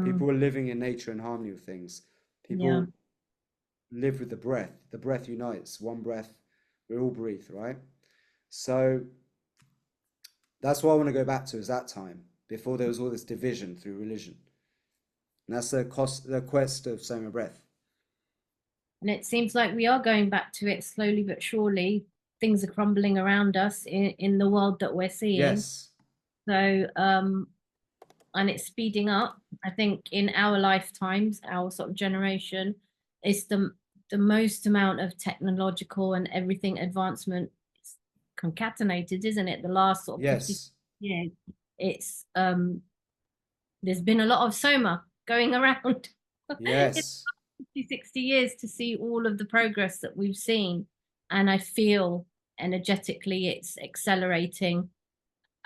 People were living in nature and harmony with things. People live with the breath. The breath unites. One breath, we all breathe, right? So that's what I want to go back to, is that time before there was all this division through religion. And that's the quest of soma breath. And it seems like we are going back to it slowly but surely. Things are crumbling around us in the world that we're seeing. Yes. So, and it's speeding up. I think in our lifetimes, our sort of generation, it's the most amount of technological and everything advancement concatenated, isn't it? The last sort of 50 years, it's there's been a lot of soma going around. Yes. 50, 60 years to see all of the progress that we've seen, and I feel energetically it's accelerating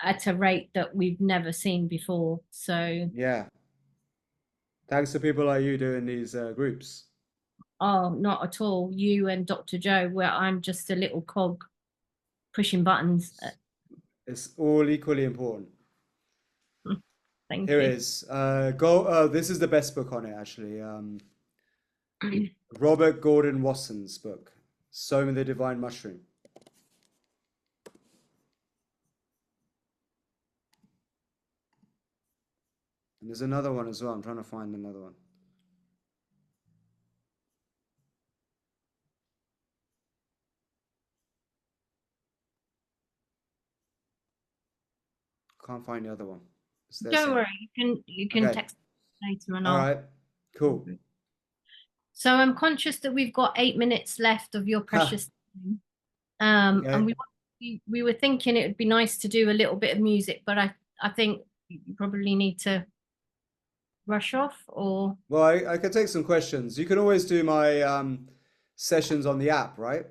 at a rate that we've never seen before. So yeah, thanks to people like you doing these groups. Oh, not at all. You and Dr. Joe, where I'm just a little cog pushing buttons. It's all equally important. Thank Here you. is this is the best book on it, actually. Robert Gordon Wasson's book, Soma the Divine Mushroom. And there's another one as well. I'm trying to find another one. Can't find the other one. Don't worry, you can okay. text later and all right, cool. So I'm conscious that we've got 8 minutes left of your precious time. And we were thinking it would be nice to do a little bit of music, but I think you probably need to rush off. Or well, I could take some questions. You can always do my sessions on the app, right?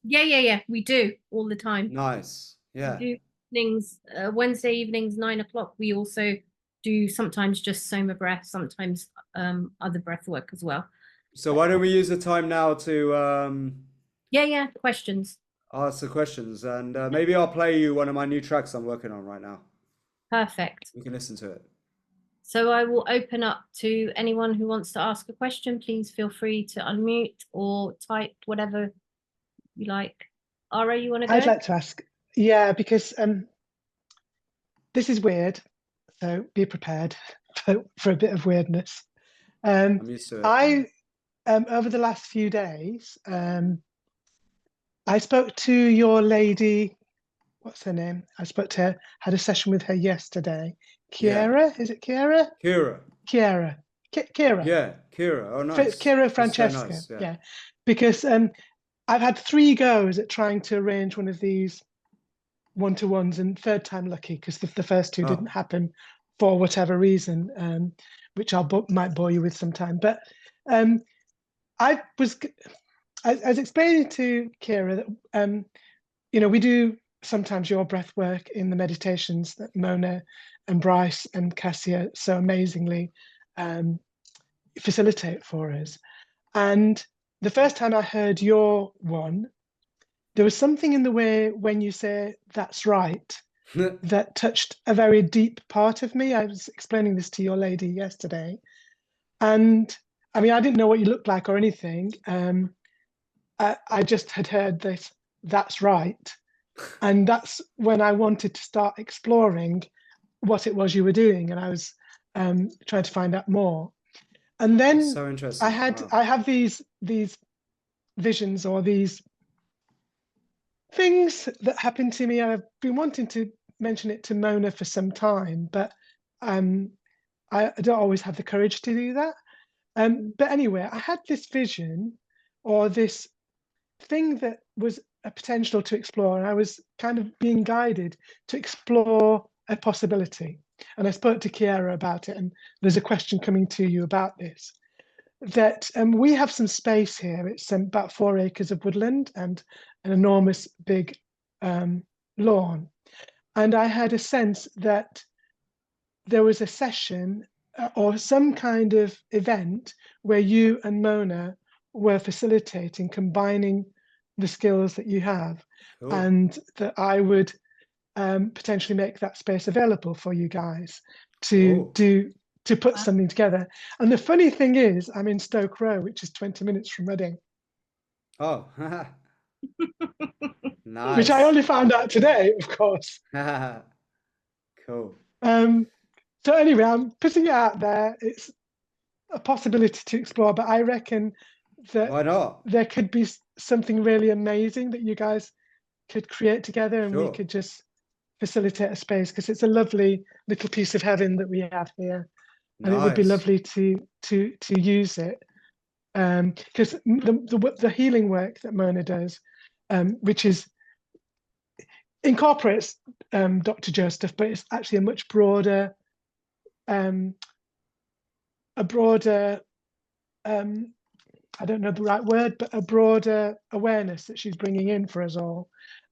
Yeah, we do all the time. Nice. Yeah, we do evenings, Wednesday evenings 9 o'clock. We also do sometimes just soma breath, sometimes other breath work as well. So why don't we use the time now to questions, ask the questions, and maybe I'll play you one of my new tracks I'm working on right now. Perfect. You can listen to it. So I will open up to anyone who wants to ask a question. Please feel free to unmute or type whatever you like. Ara, you want to go? I'd like to ask, yeah, because this is weird, so be prepared for a bit of weirdness. I'm used to it. I over the last few days, I spoke to your lady. What's her name? I spoke to her, had a session with her yesterday. Kiera, is it Kiera? Kira. Kiera. Kiera. Yeah, Kira. Oh, nice. Kiera That's so Francesca. nice, yeah. Yeah. Because I've had 3 goes at trying to arrange one of these one-to-ones, and third time lucky, because the first 2 didn't happen for whatever reason, which might bore you with sometime. But I was explaining to Kira that we do sometimes your breath work in the meditations that Mona and Bryce and Cassia so amazingly facilitate for us. And the first time I heard your one, there was something in the way when you say "that's right" that touched a very deep part of me. I was explaining this to your lady yesterday, and I mean, I didn't know what you looked like or anything. I just had heard this "that's right," and that's when I wanted to start exploring what it was you were doing, and I was trying to find out more. And then so interesting. I have these visions or these things that happen to me. I've been wanting to mention it to Mona for some time, but I don't always have the courage to do that. But anyway, I had this vision or this thing that was a potential to explore, and I was kind of being guided to explore a possibility. And I spoke to Kiera about it, and there's a question coming to you about this. That we have some space here. It's about 4 acres of woodland and an enormous big lawn. And I had a sense that there was a session or some kind of event where you and Mona were facilitating, combining the skills that you have, and that I would potentially make that space available for you guys to put something together. And the funny thing is, I'm in Stoke Row, which is 20 minutes from Reading. Oh, nice. Which I only found out today, of course. Cool. So anyway, I'm putting it out there. It's a possibility to explore, but I reckon that why not? There could be something really amazing that you guys could create together, and we could just facilitate a space, because it's a lovely little piece of heaven that we have here. And it would be lovely to use it, because the healing work that Mona does, which incorporates Dr. Joe stuff, but it's actually a much broader, I don't know the right word, but a broader awareness that she's bringing in for us all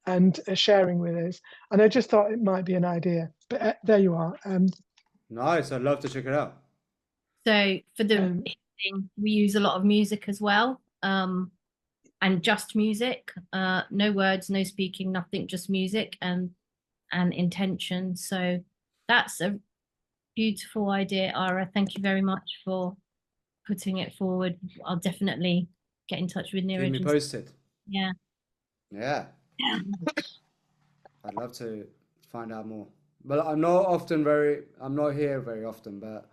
and sharing with us. And I just thought it might be an idea. But there you are. Nice. I'd love to check it out. So for the healing, we use a lot of music as well, and just music. No words, no speaking, nothing, just music and intention. So that's a beautiful idea, Ara. Thank you very much for putting it forward. I'll definitely get in touch with Niraj. Keep me posted. Yeah. Yeah. I'd love to find out more. But I'm not here very often, but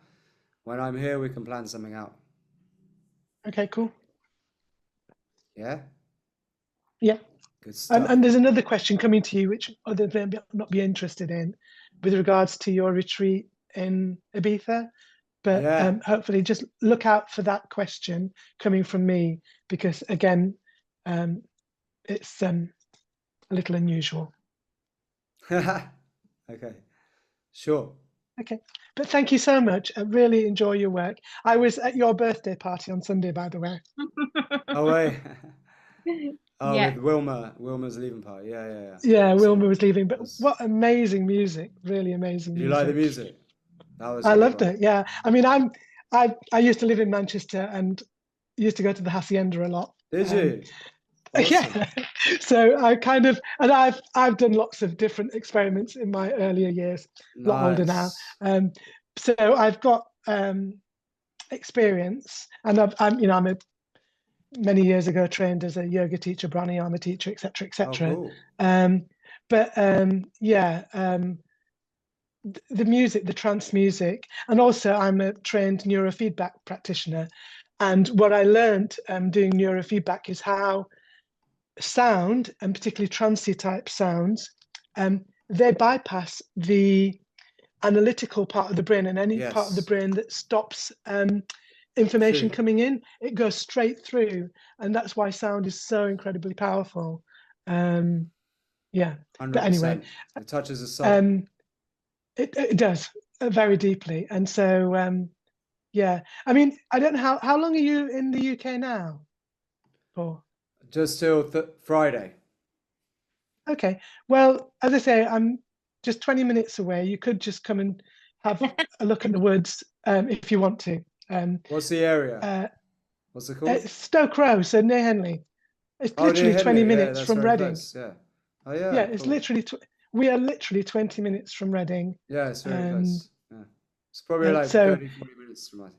when I'm here, we can plan something out. Okay, cool. Yeah? Yeah. Good stuff. And there's another question coming to you, which others may not be interested in, with regards to your retreat in Ibiza. But hopefully just look out for that question coming from me, because again, it's a little unusual. Okay, sure. Okay, but thank you so much. I really enjoy your work. I was at your birthday party on Sunday, by the way. Oh, wait. Oh, yeah. with Wilma's leaving party. Yeah. Yeah, Wilma was leaving, but what amazing music! Really amazing music. Did you like the music? I loved it. Yeah, I mean, I used to live in Manchester and used to go to the Hacienda a lot. Did you? Awesome. Yeah. So I kind of, and I've done lots of different experiments in my earlier years. A lot older now. So I've got experience, and I'm many years ago trained as a yoga teacher, pranayama teacher, etc., Oh, etc. cool. Yeah, the music, the trance music, and also I'm a trained neurofeedback practitioner. And what I learned doing neurofeedback is how sound, and particularly trancey type sounds, they bypass the analytical part of the brain, and any part of the Yes, brain that stops information true. coming in, it goes straight through, and that's why sound is so incredibly powerful. Yeah, but anyway, 100%. It touches the soul. um, it does very deeply, and so yeah. I mean, I don't know how long are you in the UK now for? Just till Friday. Okay, well, as I say, I'm just 20 minutes away. You could just come and have a look at the woods if you want to. What's the area? Uh, What's it called? it's Stoke Row, so near Henley. It's Oh, near literally 20 Henley. Yeah, minutes that's from very Reading. close. Yeah. Oh, yeah, Yeah, it's cool. literally, we are literally 20 minutes from Reading. Yeah, it's very And close. Yeah. It's probably like so, 30, 40 minutes from my.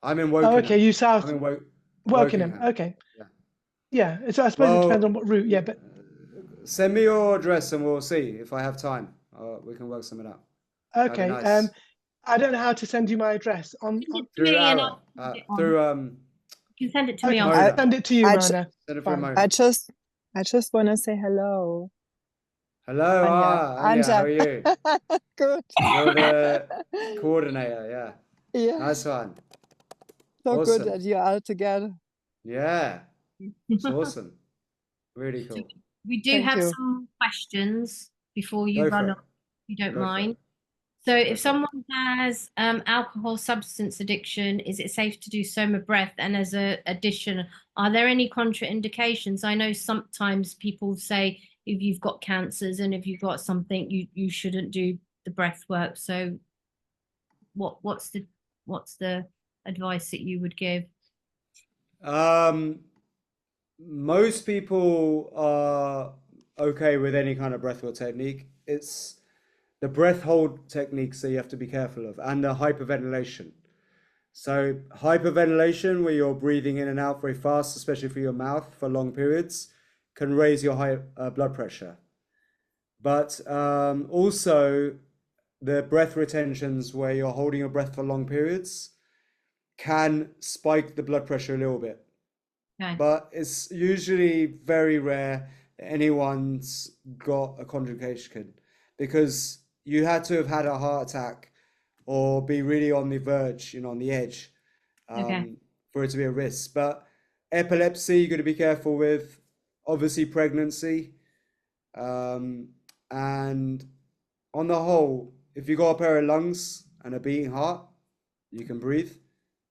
I'm in oh, okay, Wokingham. you I'm south, in Wokingham. Wokingham. Okay. Yeah. Yeah, so I suppose it depends Well, on what route. Yeah, but send me your address and we'll see if I have time. We can work something out. That'd be okay. nice. I don't know how to send you my address Send it to Through me and Ara, I'll send it on. through You can send it to me. Okay, I'll I'll Mona. send it to you, I ju Mona. Send it through Fine. Mona. I just want to say hello, Hello, Anja. Anya, how are you? Good. You're the coordinator, yeah. Yeah, Nice one. so good Awesome. that you are together. Yeah, it's awesome. Really So cool. we do Thank have you. some questions before you Go run for off, it. if you don't Go for mind. it. So Go if for it. someone has alcohol substance addiction, is it safe to do soma breath? And as a addition, are there any contraindications? I know sometimes people say if you've got cancers and if you've got something, you shouldn't do the breath work. So what's the advice that you would give? Most people are okay with any kind of breathwork technique. It's the breath hold techniques that you have to be careful of, and the hyperventilation. So hyperventilation, where you're breathing in and out very fast, especially for your mouth for long periods, can raise your high blood pressure. But also the breath retentions, where you're holding your breath for long periods, can spike the blood pressure a little bit. Okay. But it's usually very rare that anyone's got a contraindication, because you had to have had a heart attack or be really on the verge, on the edge, Okay. for it to be a risk. But epilepsy, you've got to be careful with. Obviously, pregnancy. And on the whole, if you've got a pair of lungs and a beating heart, you can breathe,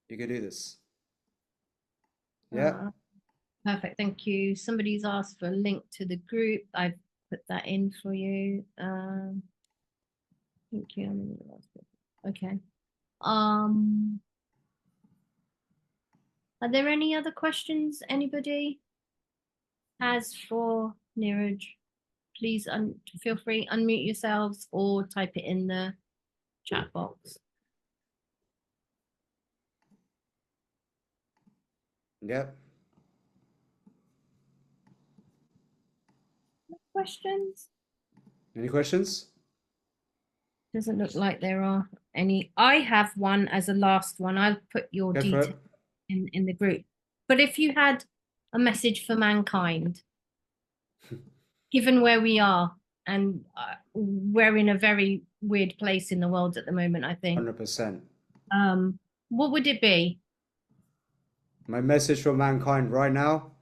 you can do this. Yeah. Perfect. Thank you. Somebody's asked for a link to the group. I've put that in for you. Thank you. Okay. Are there any other questions anybody has for Niraj? Please feel free, unmute yourselves or type it in the chat box. Yep. Questions? Any questions? Doesn't look like there are any. I have one as a last one. I'll put your Go for details it. in the group. But if you had a message for mankind, given where we are, and we're in a very weird place in the world at the moment, I think. 100%. What would it be? My message for mankind right now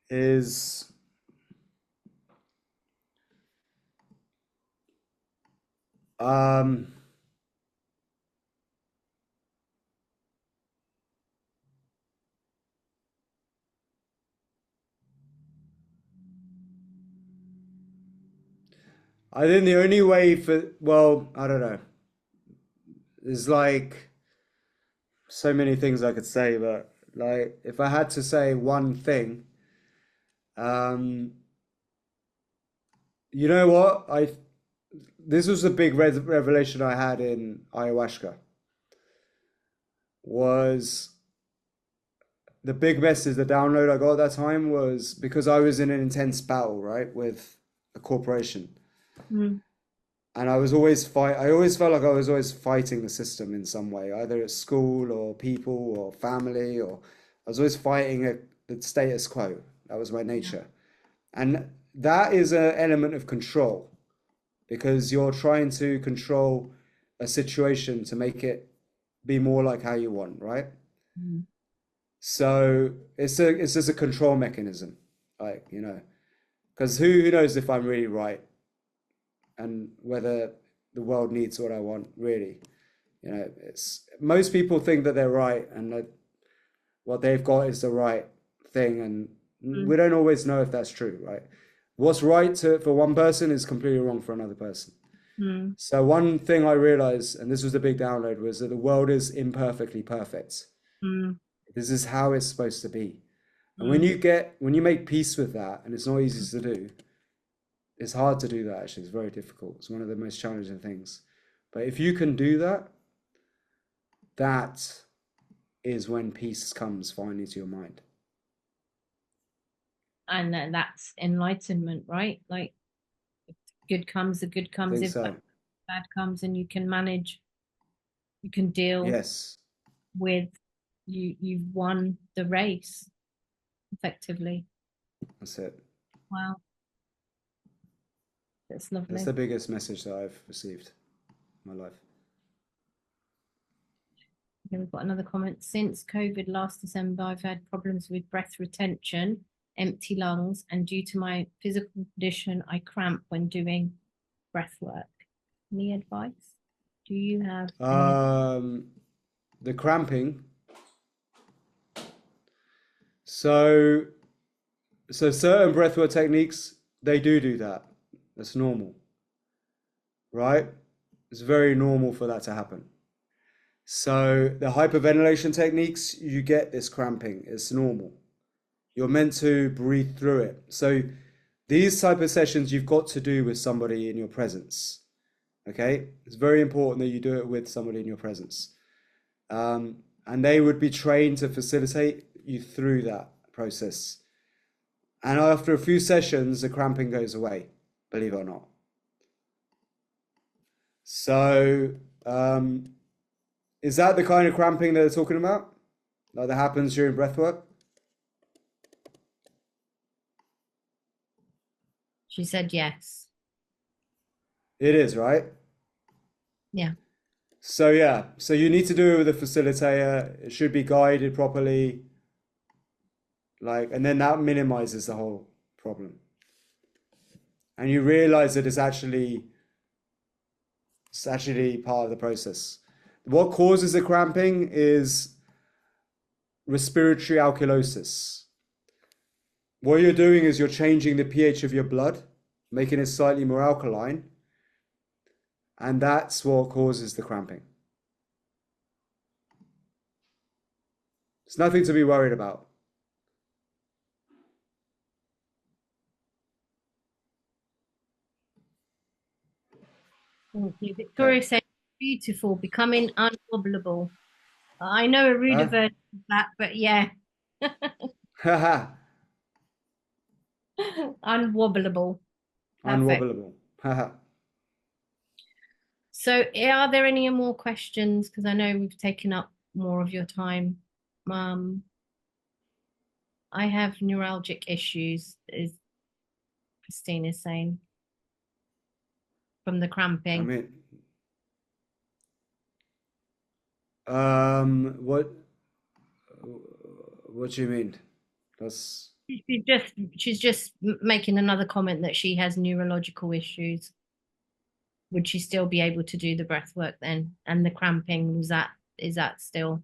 is I think the only way I don't know. There's like so many things I could say, but like if I had to say one thing, you know what? this was a big revelation I had in ayahuasca. Was the big message, the download I got at that time was because I was in an intense battle, right, with a corporation. Mm. And I was always I always felt like I was always fighting the system in some way, either at school or people or family, or I was always fighting the status quo. That was my nature. And that is an element of control because you're trying to control a situation to make it be more like how you want, right? Mm. So it's just a control mechanism, like, you know, because who knows if I'm really right and whether the world needs what I want, really. You know, it's most people think that they're right and that what they've got is the right thing, and we don't always know if that's true, right? What's right for one person is completely wrong for another person. Mm. So one thing I realized, and this was a big download, was that the world is imperfectly perfect. Mm. This is how it's supposed to be. And Mm. when you make peace with that, and it's not easy to do, it's hard to do that actually, it's very difficult. It's one of the most challenging things. But if you can do that, that is when peace comes finally to your mind. And that's enlightenment, right? Like, if good comes, the good I comes. think If so. bad comes, and you can manage, you can deal Yes, with, you've won the race effectively. that's it. Wow, that's That's lovely. the biggest message that I've received in my life. Okay, we've got another comment. Since COVID last December, I've had problems with breath retention, empty lungs, and due to my physical condition, I cramp when doing breath work. Any advice? Do you have any? The cramping. So certain breathwork techniques, they do that. That's normal, right? It's very normal for that to happen. So the hyperventilation techniques, you get this cramping. It's normal. You're meant to breathe through it. So these type of sessions you've got to do with somebody in your presence. Okay? It's very important that you do it with somebody in your presence. And they would be trained to facilitate you through that process. And after a few sessions, the cramping goes away, believe it or not. So, is that the kind of cramping that they're talking about? Like that happens during breathwork? She said yes. It is, right? Yeah. So yeah, so you need to do it with a facilitator. It should be guided properly. Like, and then that minimizes the whole problem. And you realize that it's actually part of the process. What causes the cramping is respiratory alkalosis. What you're doing is you're changing the pH of your blood, making it slightly more alkaline, and that's what causes the cramping. It's nothing to be worried about. Thank you. Victoria said, beautiful, becoming unwobbleable. I know a ruder Huh? version of that, but yeah. Haha, Unwobbleable. Perfect. unwobbleable. Haha. So, are there any more questions? Because I know we've taken up more of your time. I have neuralgic issues, is Christine is saying, from the I cramping. mean, what do you mean? That's She's just making another comment that she has neurological issues. Would she still be able to do the breath work then? And the cramping, is that still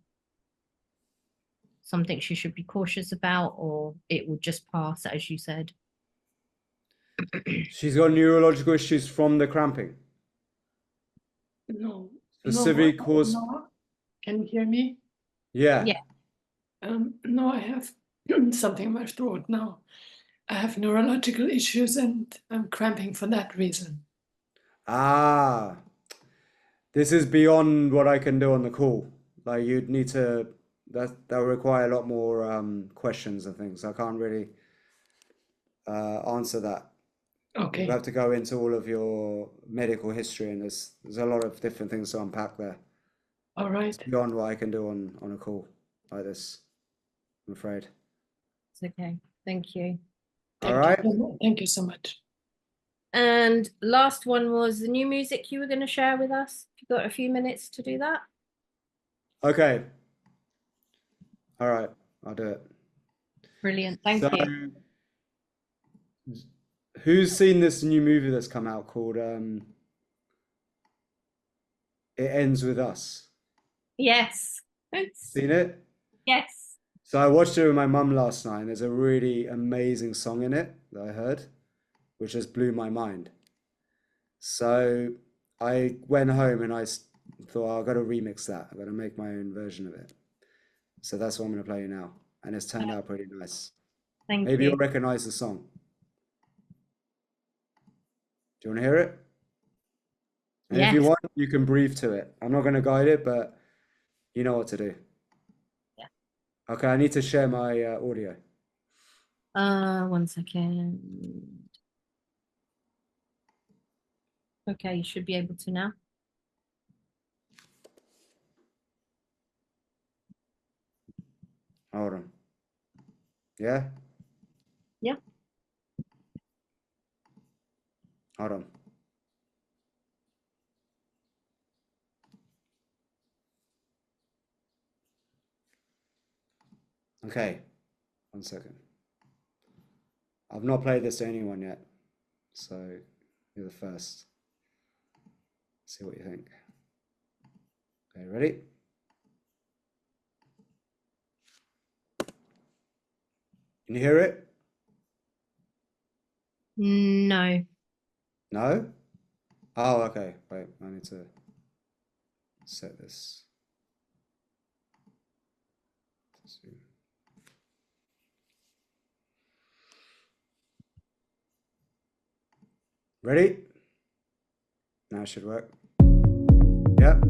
something she should be cautious about, or it will just pass, as you said? she's got neurological issues from the cramping. No, Specific cause. no. Can you hear me? Yeah. Yeah. No, I have something in my throat now. I have neurological issues and I'm cramping for that reason. Ah, this is beyond what I can do on the call. Like you'd need to that will require a lot more questions and things. I can't really answer that. Okay. You have to go into all of your medical history, and there's a lot of different things to unpack there. All right. Beyond what I can do on a call like this, I'm afraid. It's okay. Thank you. All right. Thank you so much. And last one was the new music you were going to share with us. If you've got a few minutes to do that. Okay. All right. I'll do it. Brilliant. Thank you. Who's seen this new movie that's come out called It Ends With Us? Yes. Seen it? Yes. So I watched it with my mum last night, and there's a really amazing song in it that I heard, which just blew my mind. So I went home and I thought, oh, I've got to remix that. I've got to make my own version of it. So that's what I'm going to play you now. And it's turned out pretty nice. Maybe you'll recognize the song. Do you want to hear it? And if you want, you can breathe to it. I'm not going to guide it, but you know what to do. Yeah. Okay, I need to share my audio. 1 second. Okay, you should be able to now. Hold on. Yeah? Yeah. Hold on. Okay, 1 second. I've not played this to anyone yet, so you're the first. See what you think. Okay, ready? Can you hear it? No. No? Oh, okay. Wait, I need to set this. Ready? Now it should work. Yep.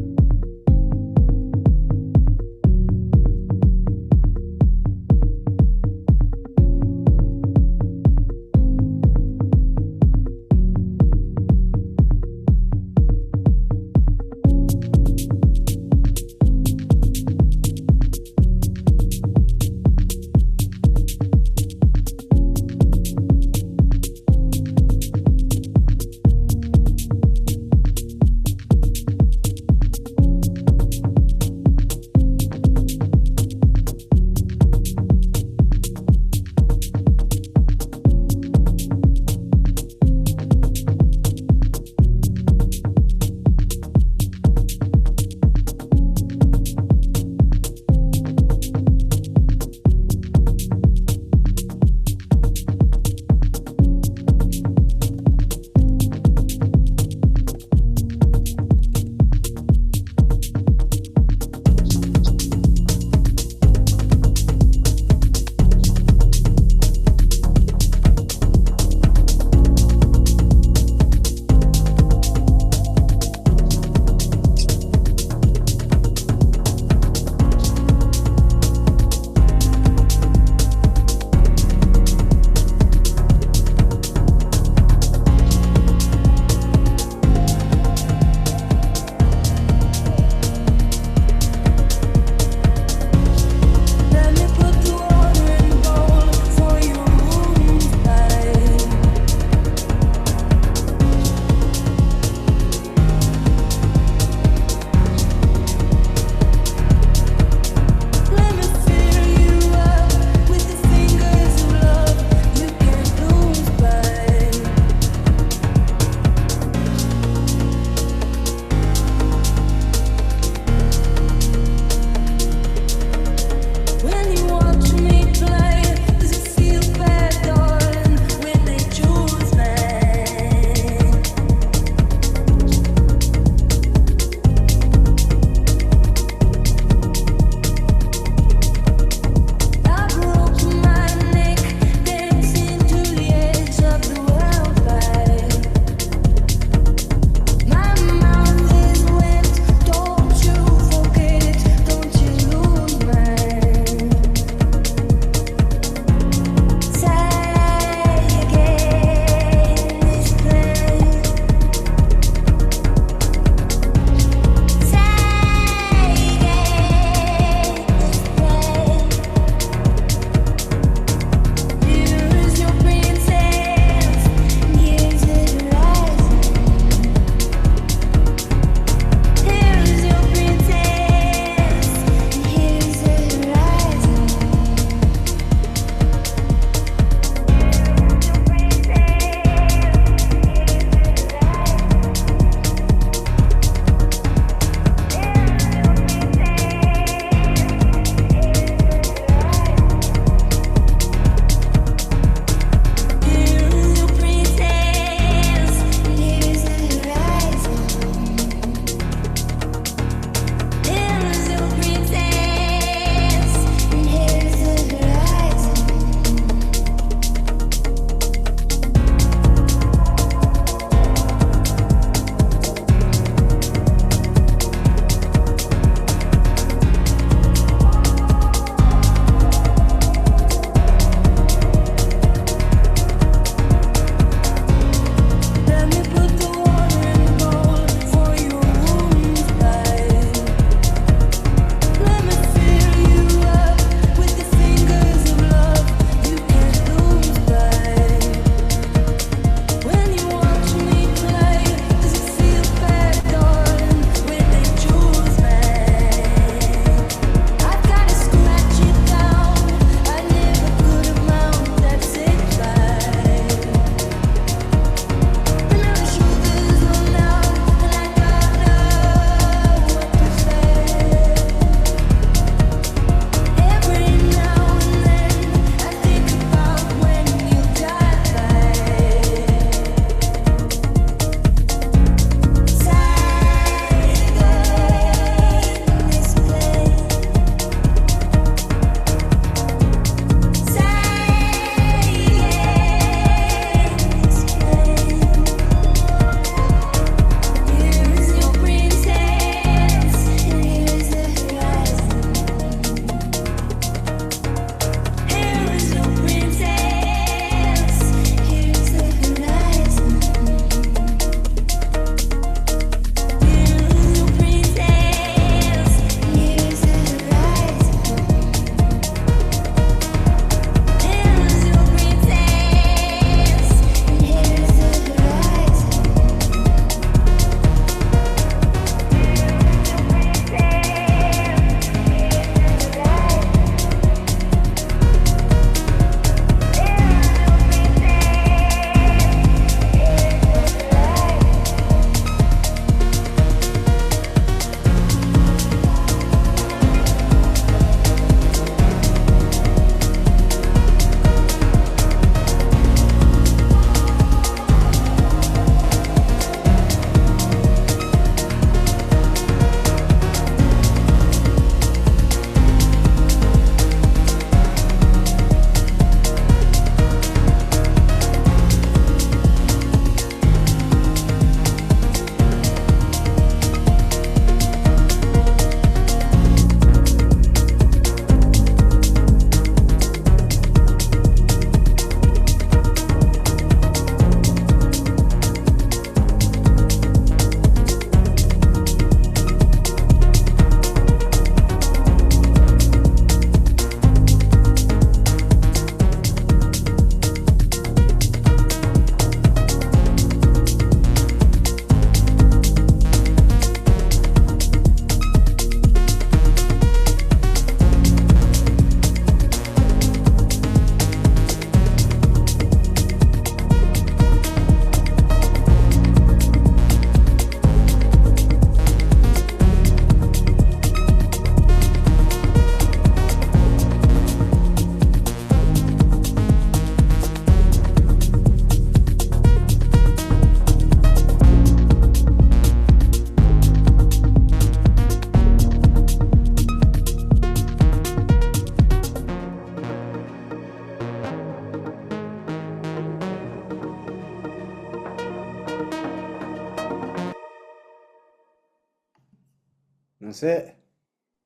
That's it.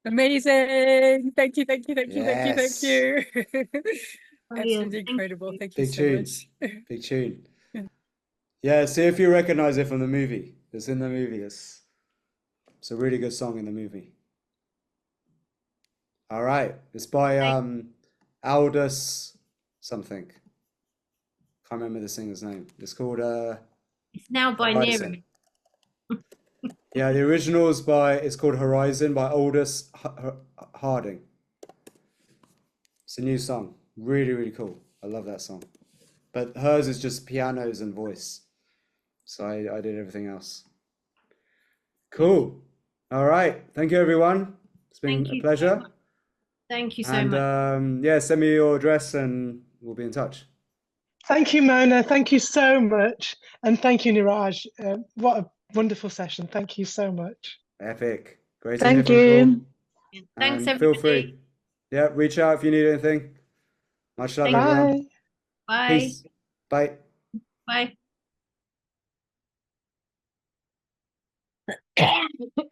Amazing. Thank you, thank you, thank you, thank you, thank Yes. you. Brilliant. Absolutely Thank incredible. you. Thank you Big so tune. much. Big tune. Yeah, see if you recognize it from the movie. It's in the movie. It's a really good song in the movie. All right. It's by Aldous something. Can't remember the singer's name. It's called It's now by Horizon. Niraj. Yeah, the original is it's called Horizon by Aldous Harding. It's a new song. Really, really cool. I love that song. But hers is just pianos and voice. So I did everything else. Cool. All right. Thank you, everyone. It's been Thank a you so pleasure. much. Thank you so And much. yeah, send me your address and we'll be in touch. Thank you, Mona. Thank you so much. And thank you, Niraj. What a wonderful session. Thank you so much. Epic. Great to hear Thank from you all. you. Thanks, And feel everybody. free. Yeah, reach out if you need anything. Much love, Thank you. everyone. Bye. Bye. Peace. Bye. Bye.